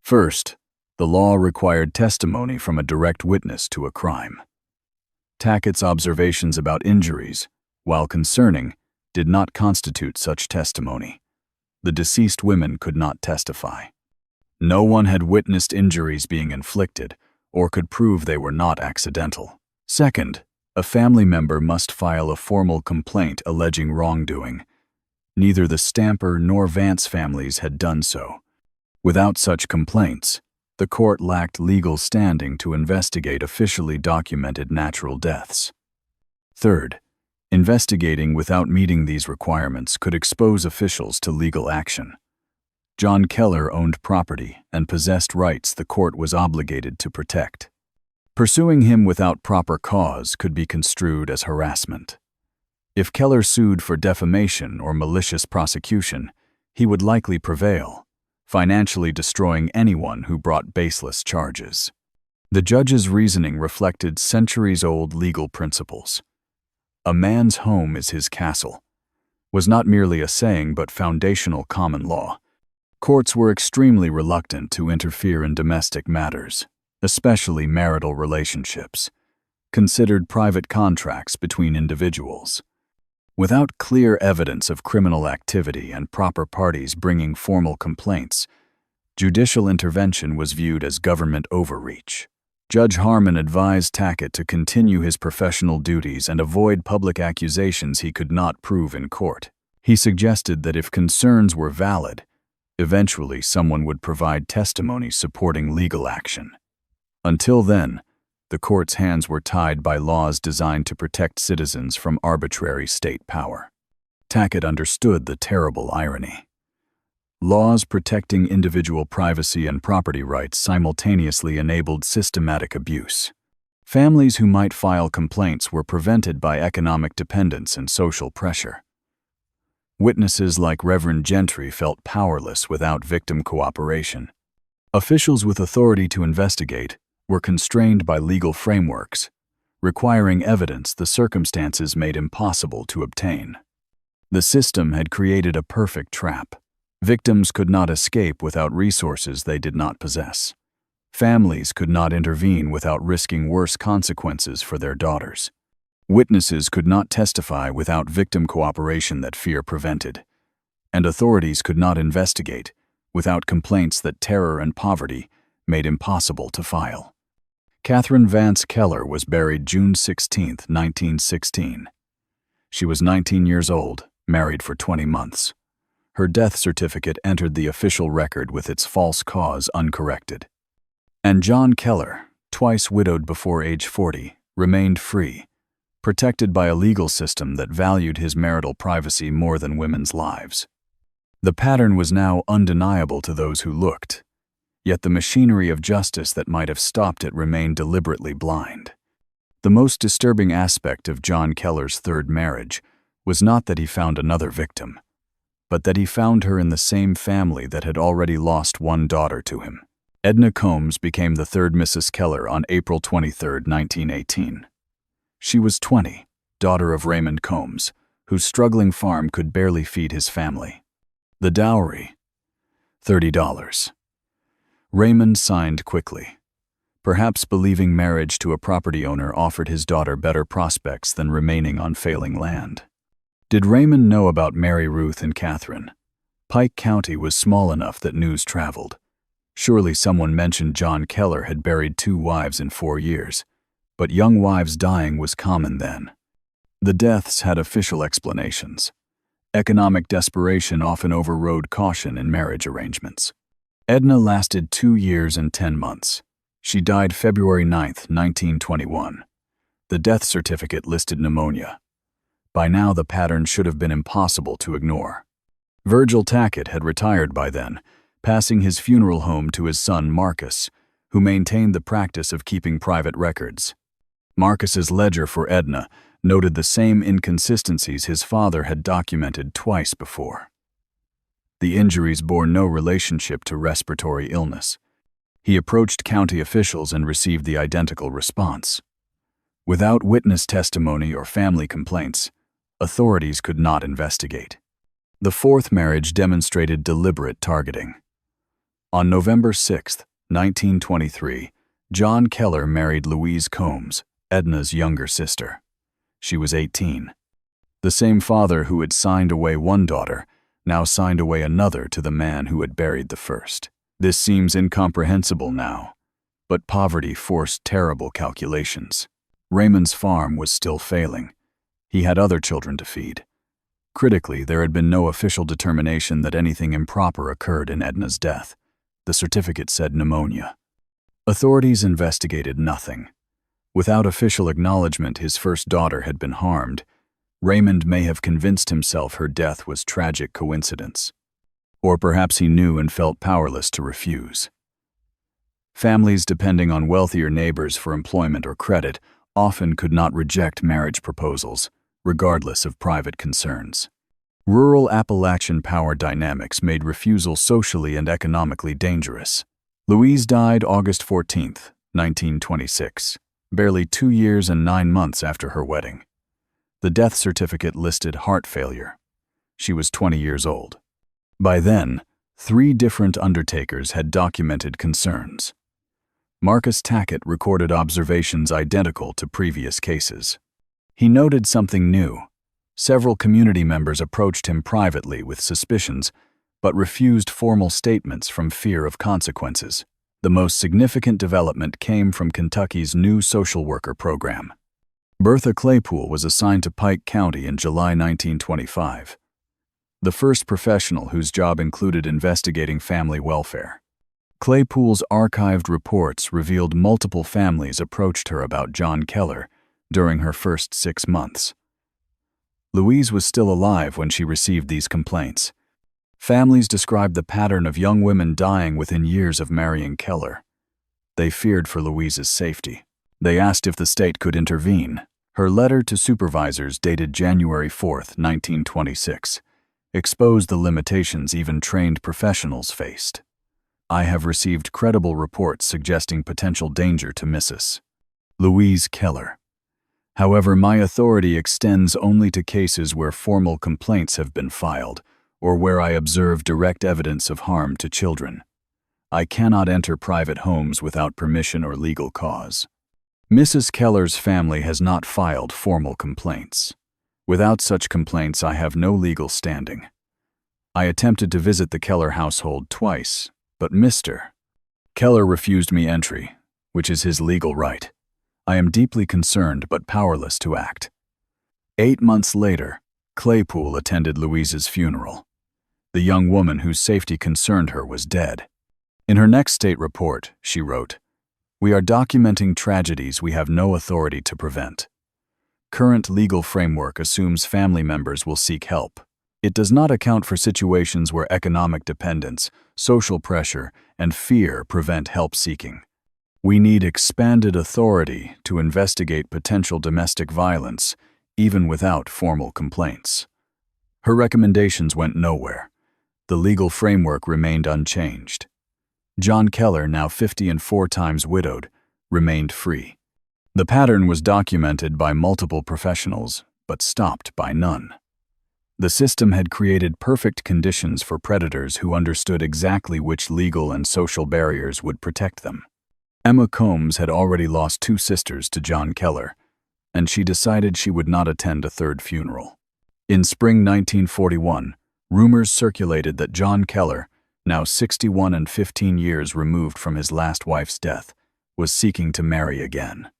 First, the law required testimony from a direct witness to a crime. Tackett's observations about injuries, while concerning, did not constitute such testimony. The deceased women could not testify. No one had witnessed injuries being inflicted or could prove they were not accidental. Second, a family member must file a formal complaint alleging wrongdoing. Neither the Stamper nor Vance families had done so. Without such complaints, the court lacked legal standing to investigate officially documented natural deaths. Third, investigating without meeting these requirements could expose officials to legal action. John Keller owned property and possessed rights the court was obligated to protect. Pursuing him without proper cause could be construed as harassment. If Keller sued for defamation or malicious prosecution, he would likely prevail, financially destroying anyone who brought baseless charges. The judge's reasoning reflected centuries-old legal principles. "A man's home is his castle" was not merely a saying but foundational common law. Courts were extremely reluctant to interfere in domestic matters, especially marital relationships, considered private contracts between individuals. Without clear evidence of criminal activity and proper parties bringing formal complaints, judicial intervention was viewed as government overreach. Judge Harmon advised Tackett to continue his professional duties and avoid public accusations he could not prove in court. He suggested that if concerns were valid, eventually someone would provide testimony supporting legal action. Until then, the court's hands were tied by laws designed to protect citizens from arbitrary state power. Tackett understood the terrible irony. Laws protecting individual privacy and property rights simultaneously enabled systematic abuse. Families who might file complaints were prevented by economic dependence and social pressure. Witnesses like Reverend Gentry felt powerless without victim cooperation. Officials with authority to investigate were constrained by legal frameworks, requiring evidence the circumstances made impossible to obtain. The system had created a perfect trap. Victims could not escape without resources they did not possess. Families could not intervene without risking worse consequences for their daughters. Witnesses could not testify without victim cooperation that fear prevented. And authorities could not investigate without complaints that terror and poverty made impossible to file. Catherine Vance Keller was buried June 16, 1916. She was 19 years old, married for 20 months. Her death certificate entered the official record with its false cause uncorrected. And John Keller, twice widowed before age 40, remained free, protected by a legal system that valued his marital privacy more than women's lives. The pattern was now undeniable to those who looked, yet the machinery of justice that might have stopped it remained deliberately blind. The most disturbing aspect of John Keller's third marriage was not that he found another victim, but that he found her in the same family that had already lost one daughter to him. Edna Combs became the third Mrs. Keller on April 23, 1918. She was 20, daughter of Raymond Combs, whose struggling farm could barely feed his family. The dowry, $30. Raymond signed quickly, perhaps believing marriage to a property owner offered his daughter better prospects than remaining on failing land. Did Raymond know about Mary Ruth and Catherine? Pike County was small enough that news traveled. Surely someone mentioned John Keller had buried 2 wives in 4 years, but young wives dying was common then. The deaths had official explanations. Economic desperation often overrode caution in marriage arrangements. Edna lasted 2 years and 10 months. She died February 9, 1921. The death certificate listed pneumonia. By now the pattern should have been impossible to ignore. Virgil Tackett had retired by then, passing his funeral home to his son Marcus, who maintained the practice of keeping private records. Marcus's ledger for Edna noted the same inconsistencies his father had documented twice before. The injuries bore no relationship to respiratory illness. He approached county officials and received the identical response. Without witness testimony or family complaints, authorities could not investigate. The fourth marriage demonstrated deliberate targeting. On November 6, 1923, John Keller married Louise Combs, Edna's younger sister. She was 18. The same father who had signed away one daughter now signed away another to the man who had buried the first. This seems incomprehensible now, but poverty forced terrible calculations. Raymond's farm was still failing. He had other children to feed. Critically, there had been no official determination that anything improper occurred in Edna's death. The certificate said pneumonia. Authorities investigated nothing. Without official acknowledgement his first daughter had been harmed, Raymond may have convinced himself her death was tragic coincidence. Or perhaps he knew and felt powerless to refuse. Families depending on wealthier neighbors for employment or credit often could not reject marriage proposals, regardless of private concerns. Rural Appalachian power dynamics made refusal socially and economically dangerous. Louise died August 14, 1926, barely 2 years and 9 months after her wedding. The death certificate listed heart failure. She was 20 years old. By then, 3 different undertakers had documented concerns. Marcus Tackett recorded observations identical to previous cases. He noted something new. Several community members approached him privately with suspicions, but refused formal statements from fear of consequences. The most significant development came from Kentucky's new social worker program. Bertha Claypool was assigned to Pike County in July 1925, the first professional whose job included investigating family welfare. Claypool's archived reports revealed multiple families approached her about John Keller during her first 6 months. Louise was still alive when she received these complaints. Families described the pattern of young women dying within years of marrying Keller. They feared for Louise's safety. They asked if the state could intervene. Her letter to supervisors dated January 4, 1926, exposed the limitations even trained professionals faced. I have received credible reports suggesting potential danger to Mrs. Louise Keller. However, my authority extends only to cases where formal complaints have been filed or where I observe direct evidence of harm to children. I cannot enter private homes without permission or legal cause. Mrs. Keller's family has not filed formal complaints. Without such complaints, I have no legal standing. I attempted to visit the Keller household twice, but Mr. Keller refused me entry, which is his legal right. I am deeply concerned but powerless to act. 8 months later, Claypool attended Louise's funeral. The young woman whose safety concerned her was dead. In her next state report, she wrote, "We are documenting tragedies we have no authority to prevent. Current legal framework assumes family members will seek help. It does not account for situations where economic dependence, social pressure, and fear prevent help seeking. We need expanded authority to investigate potential domestic violence, even without formal complaints." Her recommendations went nowhere. The legal framework remained unchanged. John Keller, now 50 and 4 times widowed, remained free. The pattern was documented by multiple professionals, but stopped by none. The system had created perfect conditions for predators who understood exactly which legal and social barriers would protect them. Emma Combs had already lost 2 sisters to John Keller, and she decided she would not attend a third funeral. In spring 1941, rumors circulated that John Keller, now 61 and 15 years removed from his last wife's death, was seeking to marry again.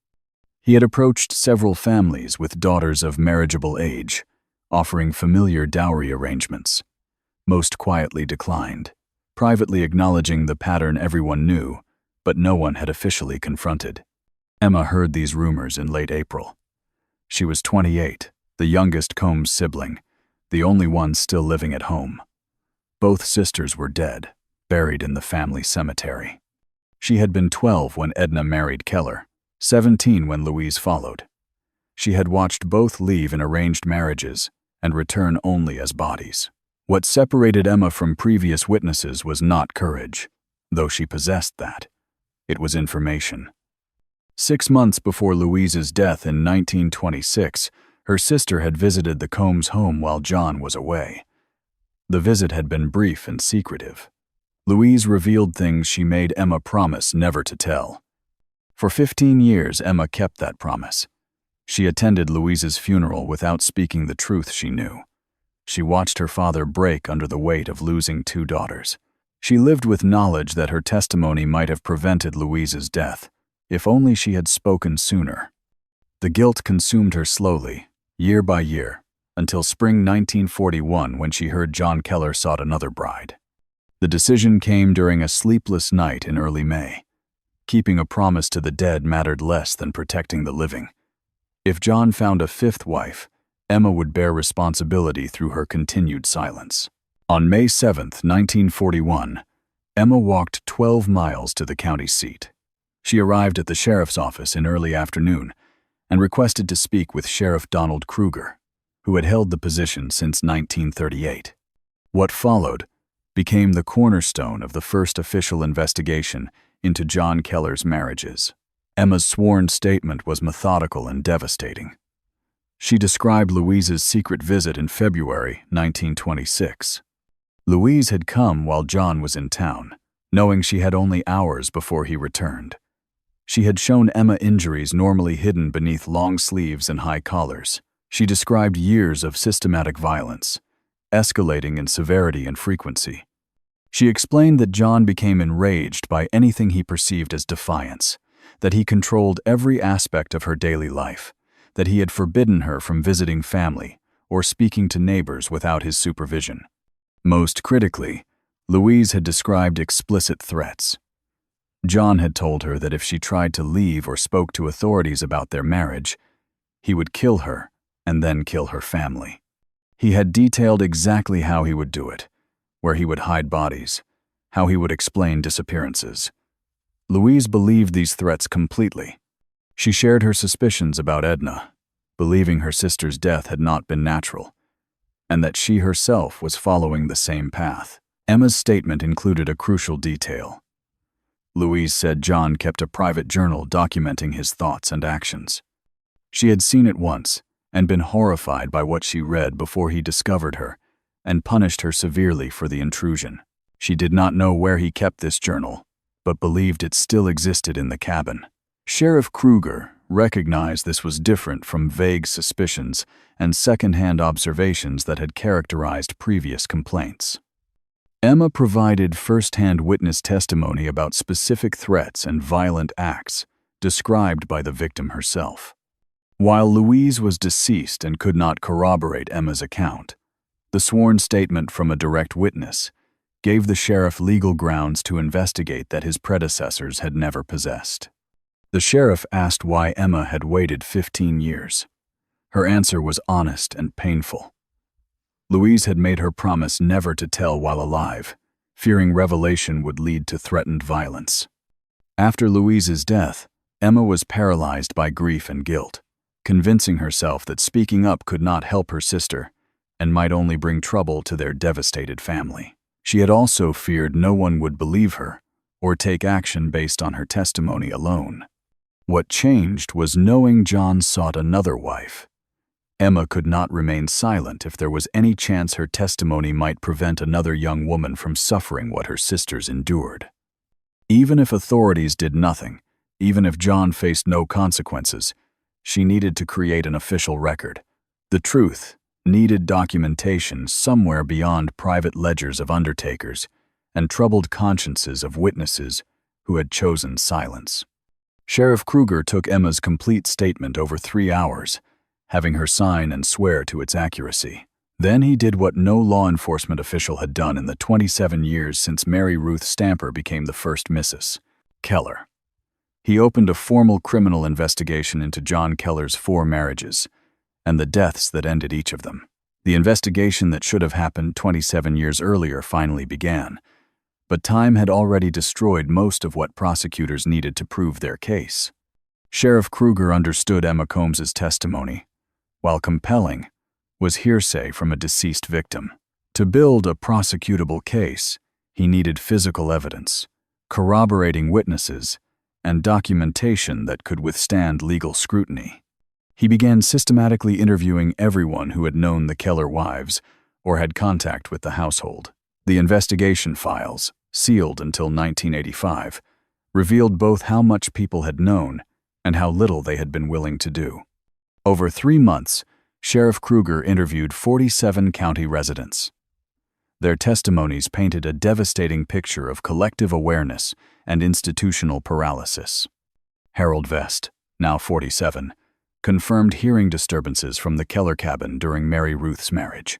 He had approached several families with daughters of marriageable age, offering familiar dowry arrangements. Most quietly declined, privately acknowledging the pattern everyone knew, but no one had officially confronted. Emma heard these rumors in late April. She was 28, the youngest Combs sibling, the only one still living at home. Both sisters were dead, buried in the family cemetery. She had been 12 when Edna married Keller, 17 when Louise followed. She had watched both leave in arranged marriages and return only as bodies. What separated Emma from previous witnesses was not courage, though she possessed that. It was information. 6 months before Louise's death in 1926, her sister had visited the Combs home while John was away. The visit had been brief and secretive. Louise revealed things she made Emma promise never to tell. For 15 years, Emma kept that promise. She attended Louise's funeral without speaking the truth she knew. She watched her father break under the weight of losing 2 daughters. She lived with knowledge that her testimony might have prevented Louise's death, if only she had spoken sooner. The guilt consumed her slowly, year by year, until spring 1941 when she heard John Keller sought another bride. The decision came during a sleepless night in early May. Keeping a promise to the dead mattered less than protecting the living. If John found a 5th wife, Emma would bear responsibility through her continued silence. On May 7, 1941, Emma walked 12 miles to the county seat. She arrived at the sheriff's office in early afternoon and requested to speak with Sheriff Donald Kruger, who had held the position since 1938. What followed became the cornerstone of the first official investigation into John Keller's marriages. Emma's sworn statement was methodical and devastating. She described Louise's secret visit in February 1926. Louise had come while John was in town, knowing she had only hours before he returned. She had shown Emma injuries normally hidden beneath long sleeves and high collars. She described years of systematic violence, escalating in severity and frequency. She explained that John became enraged by anything he perceived as defiance, that he controlled every aspect of her daily life, that he had forbidden her from visiting family or speaking to neighbors without his supervision. Most critically, Louise had described explicit threats. John had told her that if she tried to leave or spoke to authorities about their marriage, he would kill her and then kill her family. He had detailed exactly how he would do it, where he would hide bodies, how he would explain disappearances. Louise believed these threats completely. She shared her suspicions about Edna, believing her sister's death had not been natural, and that she herself was following the same path. Emma's statement included a crucial detail. Louise said John kept a private journal documenting his thoughts and actions. She had seen it once and been horrified by what she read before he discovered her and punished her severely for the intrusion. She did not know where he kept this journal, but believed it still existed in the cabin. Sheriff Kruger recognized this was different from vague suspicions and second-hand observations that had characterized previous complaints. Emma provided first-hand witness testimony about specific threats and violent acts described by the victim herself. While Louise was deceased and could not corroborate Emma's account, the sworn statement from a direct witness gave the sheriff legal grounds to investigate that his predecessors had never possessed. The sheriff asked why Emma had waited 15 years. Her answer was honest and painful. Louise had made her promise never to tell while alive, fearing revelation would lead to threatened violence. After Louise's death, Emma was paralyzed by grief and guilt, convincing herself that speaking up could not help her sister and might only bring trouble to their devastated family. She had also feared no one would believe her or take action based on her testimony alone. What changed was knowing John sought another wife. Emma could not remain silent if there was any chance her testimony might prevent another young woman from suffering what her sisters endured. Even if authorities did nothing, even if John faced no consequences, she needed to create an official record. The truth needed documentation somewhere beyond private ledgers of undertakers and troubled consciences of witnesses who had chosen silence. Sheriff Kruger took Emma's complete statement over 3 hours, having her sign and swear to its accuracy. Then he did what no law enforcement official had done in the 27 years since Mary Ruth Stamper became the first Mrs. Keller. He opened a formal criminal investigation into John Keller's 4 marriages and the deaths that ended each of them. The investigation that should have happened 27 years earlier finally began, but time had already destroyed most of what prosecutors needed to prove their case. Sheriff Kruger understood Emma Combs's testimony, while compelling, was hearsay from a deceased victim. To build a prosecutable case, he needed physical evidence, corroborating witnesses, and documentation that could withstand legal scrutiny. He began systematically interviewing everyone who had known the Keller wives or had contact with the household. The investigation files, sealed until 1985, revealed both how much people had known and how little they had been willing to do. Over 3 months, Sheriff Kruger interviewed 47 county residents. Their testimonies painted a devastating picture of collective awareness and institutional paralysis. Harold Vest, now 47, confirmed hearing disturbances from the Keller cabin during Mary Ruth's marriage.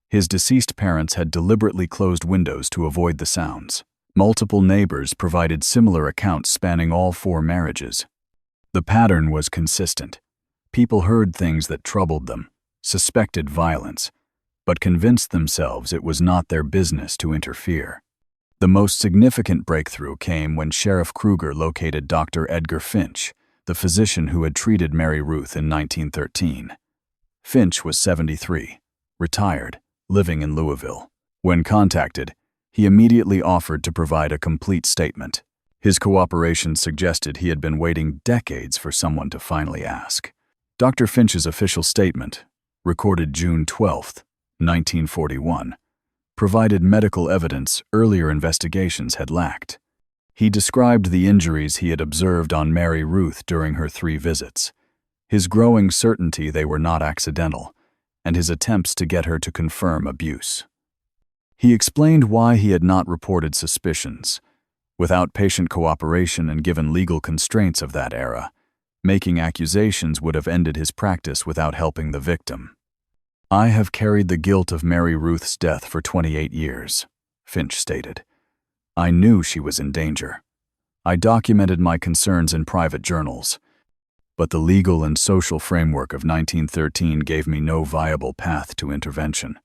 His deceased parents had deliberately closed windows to avoid the sounds. Multiple neighbors provided similar accounts spanning all 4 marriages. The pattern was consistent. People heard things that troubled them, suspected violence, but convinced themselves it was not their business to interfere. The most significant breakthrough came when Sheriff Kruger located Dr. Edgar Finch, the physician who had treated Mary Ruth in 1913. Finch was 73, retired, living in Louisville. When contacted, he immediately offered to provide a complete statement. His cooperation suggested he had been waiting decades for someone to finally ask. Dr. Finch's official statement, recorded June 12, 1941, provided medical evidence earlier investigations had lacked. He described the injuries he had observed on Mary Ruth during her 3 visits, his growing certainty they were not accidental, and his attempts to get her to confirm abuse. He explained why he had not reported suspicions. Without patient cooperation and given legal constraints of that era, making accusations would have ended his practice without helping the victim. "I have carried the guilt of Mary Ruth's death for 28 years, Finch stated. "I knew she was in danger. I documented my concerns in private journals, but the legal and social framework of 1913 gave me no viable path to intervention.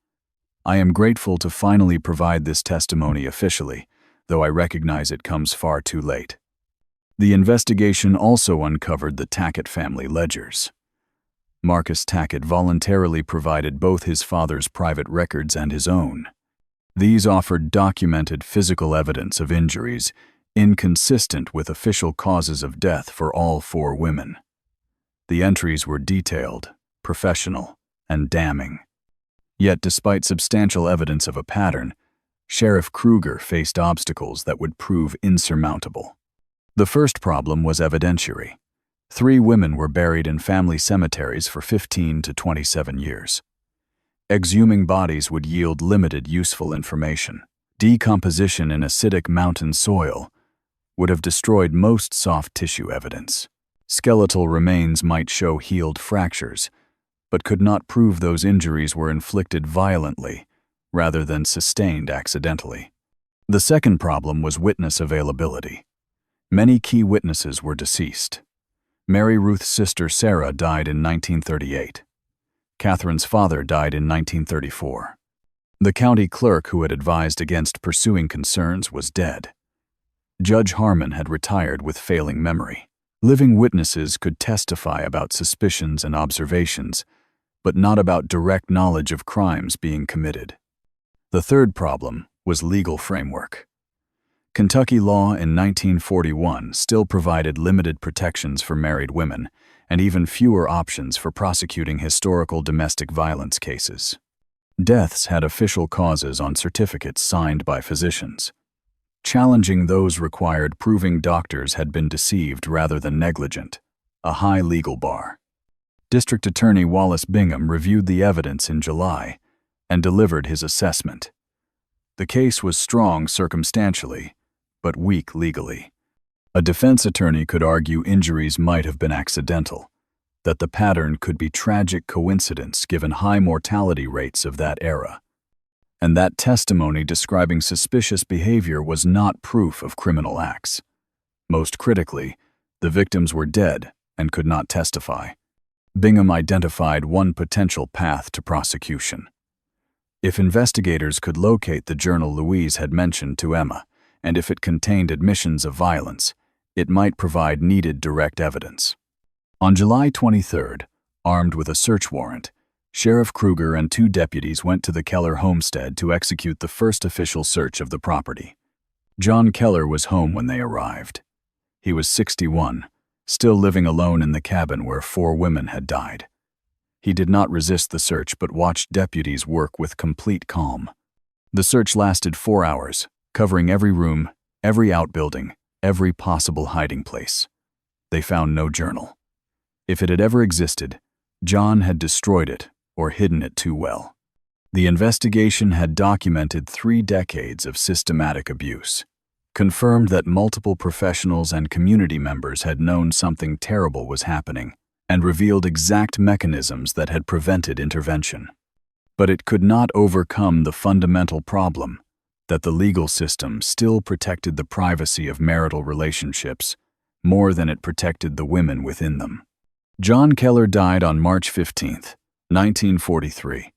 I am grateful to finally provide this testimony officially, though I recognize it comes far too late." The investigation also uncovered the Tackett family ledgers. Marcus Tackett voluntarily provided both his father's private records and his own. These offered documented physical evidence of injuries inconsistent with official causes of death for all 4 women. The entries were detailed, professional, and damning. Yet, despite substantial evidence of a pattern, Sheriff Kruger faced obstacles that would prove insurmountable. The first problem was evidentiary. 3 women were buried in family cemeteries for 15 to 27 years. Exhuming bodies would yield limited useful information. Decomposition in acidic mountain soil would have destroyed most soft tissue evidence. Skeletal remains might show healed fractures, but could not prove those injuries were inflicted violently rather than sustained accidentally. The second problem was witness availability. Many key witnesses were deceased. Mary Ruth's sister Sarah died in 1938. Catherine's father died in 1934. The county clerk who had advised against pursuing concerns was dead. Judge Harmon had retired with failing memory. Living witnesses could testify about suspicions and observations, but not about direct knowledge of crimes being committed. The third problem was legal framework. Kentucky law in 1941 still provided limited protections for married women and even fewer options for prosecuting historical domestic violence cases. Deaths had official causes on certificates signed by physicians. Challenging those required proving doctors had been deceived rather than negligent, a high legal bar. District Attorney Wallace Bingham reviewed the evidence in July and delivered his assessment. The case was strong circumstantially, but weak legally. A defense attorney could argue injuries might have been accidental, that the pattern could be tragic coincidence given high mortality rates of that era, and that testimony describing suspicious behavior was not proof of criminal acts. Most critically, the victims were dead and could not testify. Bingham identified one potential path to prosecution. If investigators could locate the journal Louise had mentioned to Emma, and if it contained admissions of violence, it might provide needed direct evidence. On July 23rd, armed with a search warrant, Sheriff Kruger and 2 deputies went to the Keller homestead to execute the first official search of the property. John Keller was home when they arrived. He was 61, still living alone in the cabin where 4 women had died. He did not resist the search but watched deputies work with complete calm. The search lasted 4 hours, covering every room, every outbuilding, every possible hiding place. They found no journal. If it had ever existed, John had destroyed it or hidden it too well. The investigation had documented 3 decades of systematic abuse, confirmed that multiple professionals and community members had known something terrible was happening, and revealed exact mechanisms that had prevented intervention. But it could not overcome the fundamental problem that the legal system still protected the privacy of marital relationships more than it protected the women within them. John Keller died on March 15, 1943,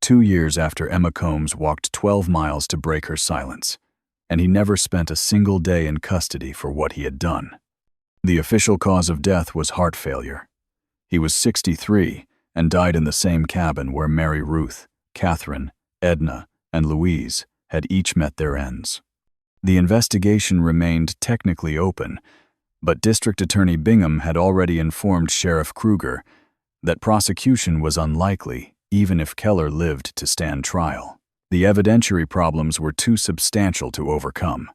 2 years after Emma Combs walked 12 miles to break her silence, and he never spent a single day in custody for what he had done. The official cause of death was heart failure. He was 63 and died in the same cabin where Mary Ruth, Catherine, Edna, and Louise had each met their ends. The investigation remained technically open, but District Attorney Bingham had already informed Sheriff Kruger that prosecution was unlikely even if Keller lived to stand trial. The evidentiary problems were too substantial to overcome.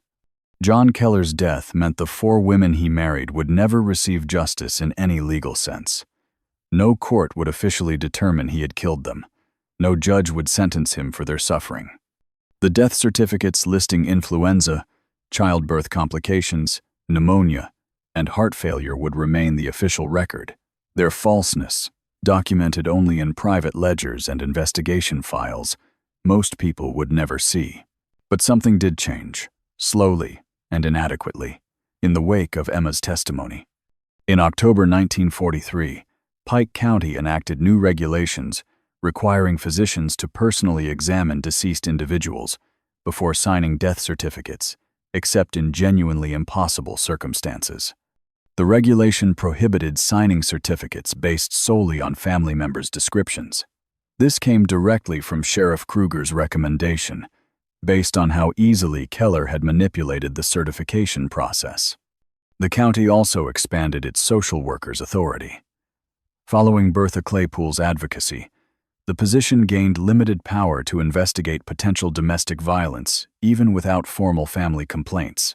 John Keller's death meant the 4 women he married would never receive justice in any legal sense. No court would officially determine he had killed them. No judge would sentence him for their suffering. The death certificates listing influenza, childbirth complications, pneumonia, and heart failure would remain the official record. Their falseness, documented only in private ledgers and investigation files, most people would never see. But something did change, slowly and inadequately, in the wake of Emma's testimony. In October 1943, Pike County enacted new regulations requiring physicians to personally examine deceased individuals before signing death certificates, except in genuinely impossible circumstances. The regulation prohibited signing certificates based solely on family members' descriptions. This came directly from Sheriff Kruger's recommendation, based on how easily Keller had manipulated the certification process. The county also expanded its social workers' authority. Following Bertha Claypool's advocacy, the position gained limited power to investigate potential domestic violence, even without formal family complaints,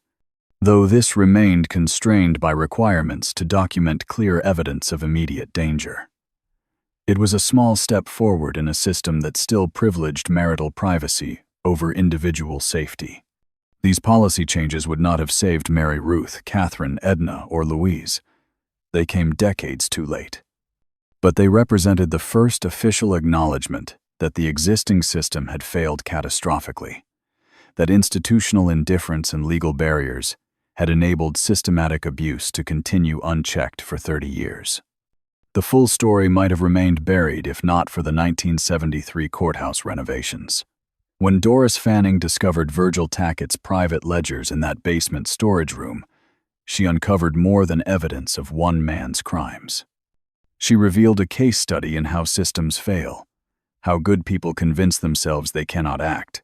though this remained constrained by requirements to document clear evidence of immediate danger. It was a small step forward in a system that still privileged marital privacy over individual safety. These policy changes would not have saved Mary Ruth, Catherine, Edna, or Louise. They came decades too late. But they represented the first official acknowledgement that the existing system had failed catastrophically, that institutional indifference and legal barriers had enabled systematic abuse to continue unchecked for 30 years. The full story might have remained buried if not for the 1973 courthouse renovations. When Doris Fanning discovered Virgil Tackett's private ledgers in that basement storage room, she uncovered more than evidence of one man's crimes. She revealed a case study in how systems fail, how good people convince themselves they cannot act,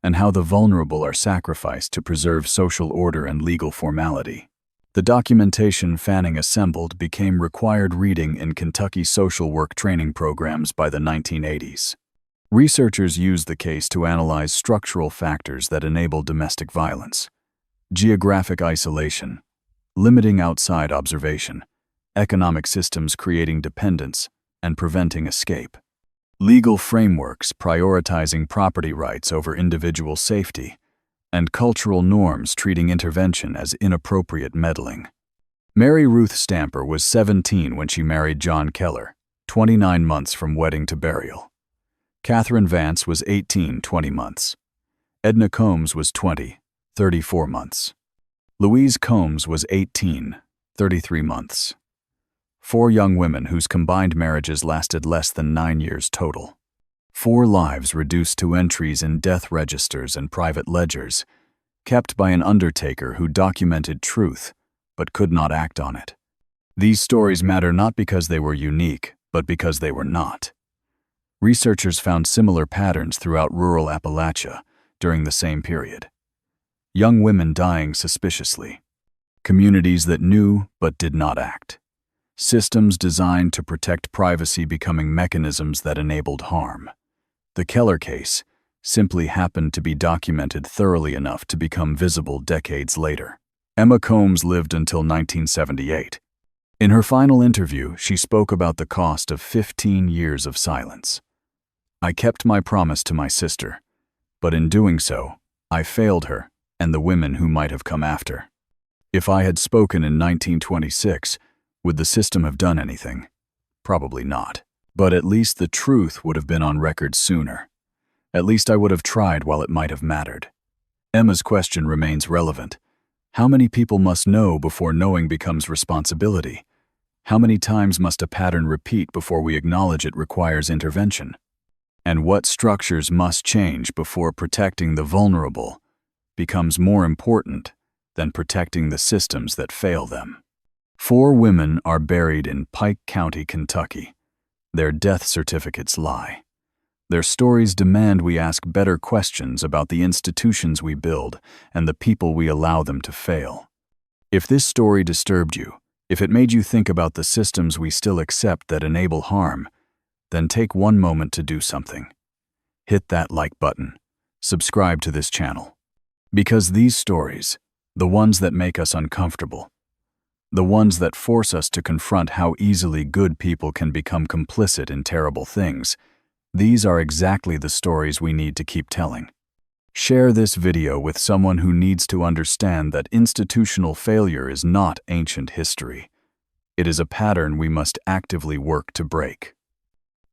and how the vulnerable are sacrificed to preserve social order and legal formality. The documentation Fanning assembled became required reading in Kentucky social work training programs by the 1980s. Researchers used the case to analyze structural factors that enable domestic violence: geographic isolation, limiting outside observation, economic systems creating dependence and preventing escape, legal frameworks prioritizing property rights over individual safety, and cultural norms treating intervention as inappropriate meddling. Mary Ruth Stamper was 17 when she married John Keller, 29 months from wedding to burial. Catherine Vance was 18, 20 months. Edna Combs was 20, 34 months. Louise Combs was 18, 33 months. 4 young women whose combined marriages lasted less than 9 years total. 4 lives reduced to entries in death registers and private ledgers, kept by an undertaker who documented truth but could not act on it. These stories matter not because they were unique, but because they were not. Researchers found similar patterns throughout rural Appalachia during the same period. Young women dying suspiciously. Communities that knew but did not act. Systems designed to protect privacy becoming mechanisms that enabled harm. The Keller case simply happened to be documented thoroughly enough to become visible decades later. Emma Combs lived until 1978. In her final interview, she spoke about the cost of 15 years of silence. "I kept my promise to my sister, but in doing so, I failed her and the women who might have come after. If I had spoken in 1926, would the system have done anything? Probably not. But at least the truth would have been on record sooner. At least I would have tried while it might have mattered." Emma's question remains relevant. How many people must know before knowing becomes responsibility? How many times must a pattern repeat before we acknowledge it requires intervention? And what structures must change before protecting the vulnerable becomes more important than protecting the systems that fail them? 4 women are buried in Pike County, Kentucky. Their death certificates lie. Their stories demand we ask better questions about the institutions we build and the people we allow them to fail. If this story disturbed you, if it made you think about the systems we still accept that enable harm, then take one moment to do something. Hit that like button. Subscribe to this channel. Because these stories, the ones that make us uncomfortable, the ones that force us to confront how easily good people can become complicit in terrible things, these are exactly the stories we need to keep telling. Share this video with someone who needs to understand that institutional failure is not ancient history. It is a pattern we must actively work to break.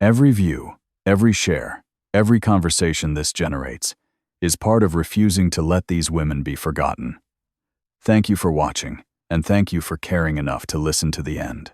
Every view, every share, every conversation this generates is part of refusing to let these women be forgotten. Thank you for watching, and thank you for caring enough to listen to the end.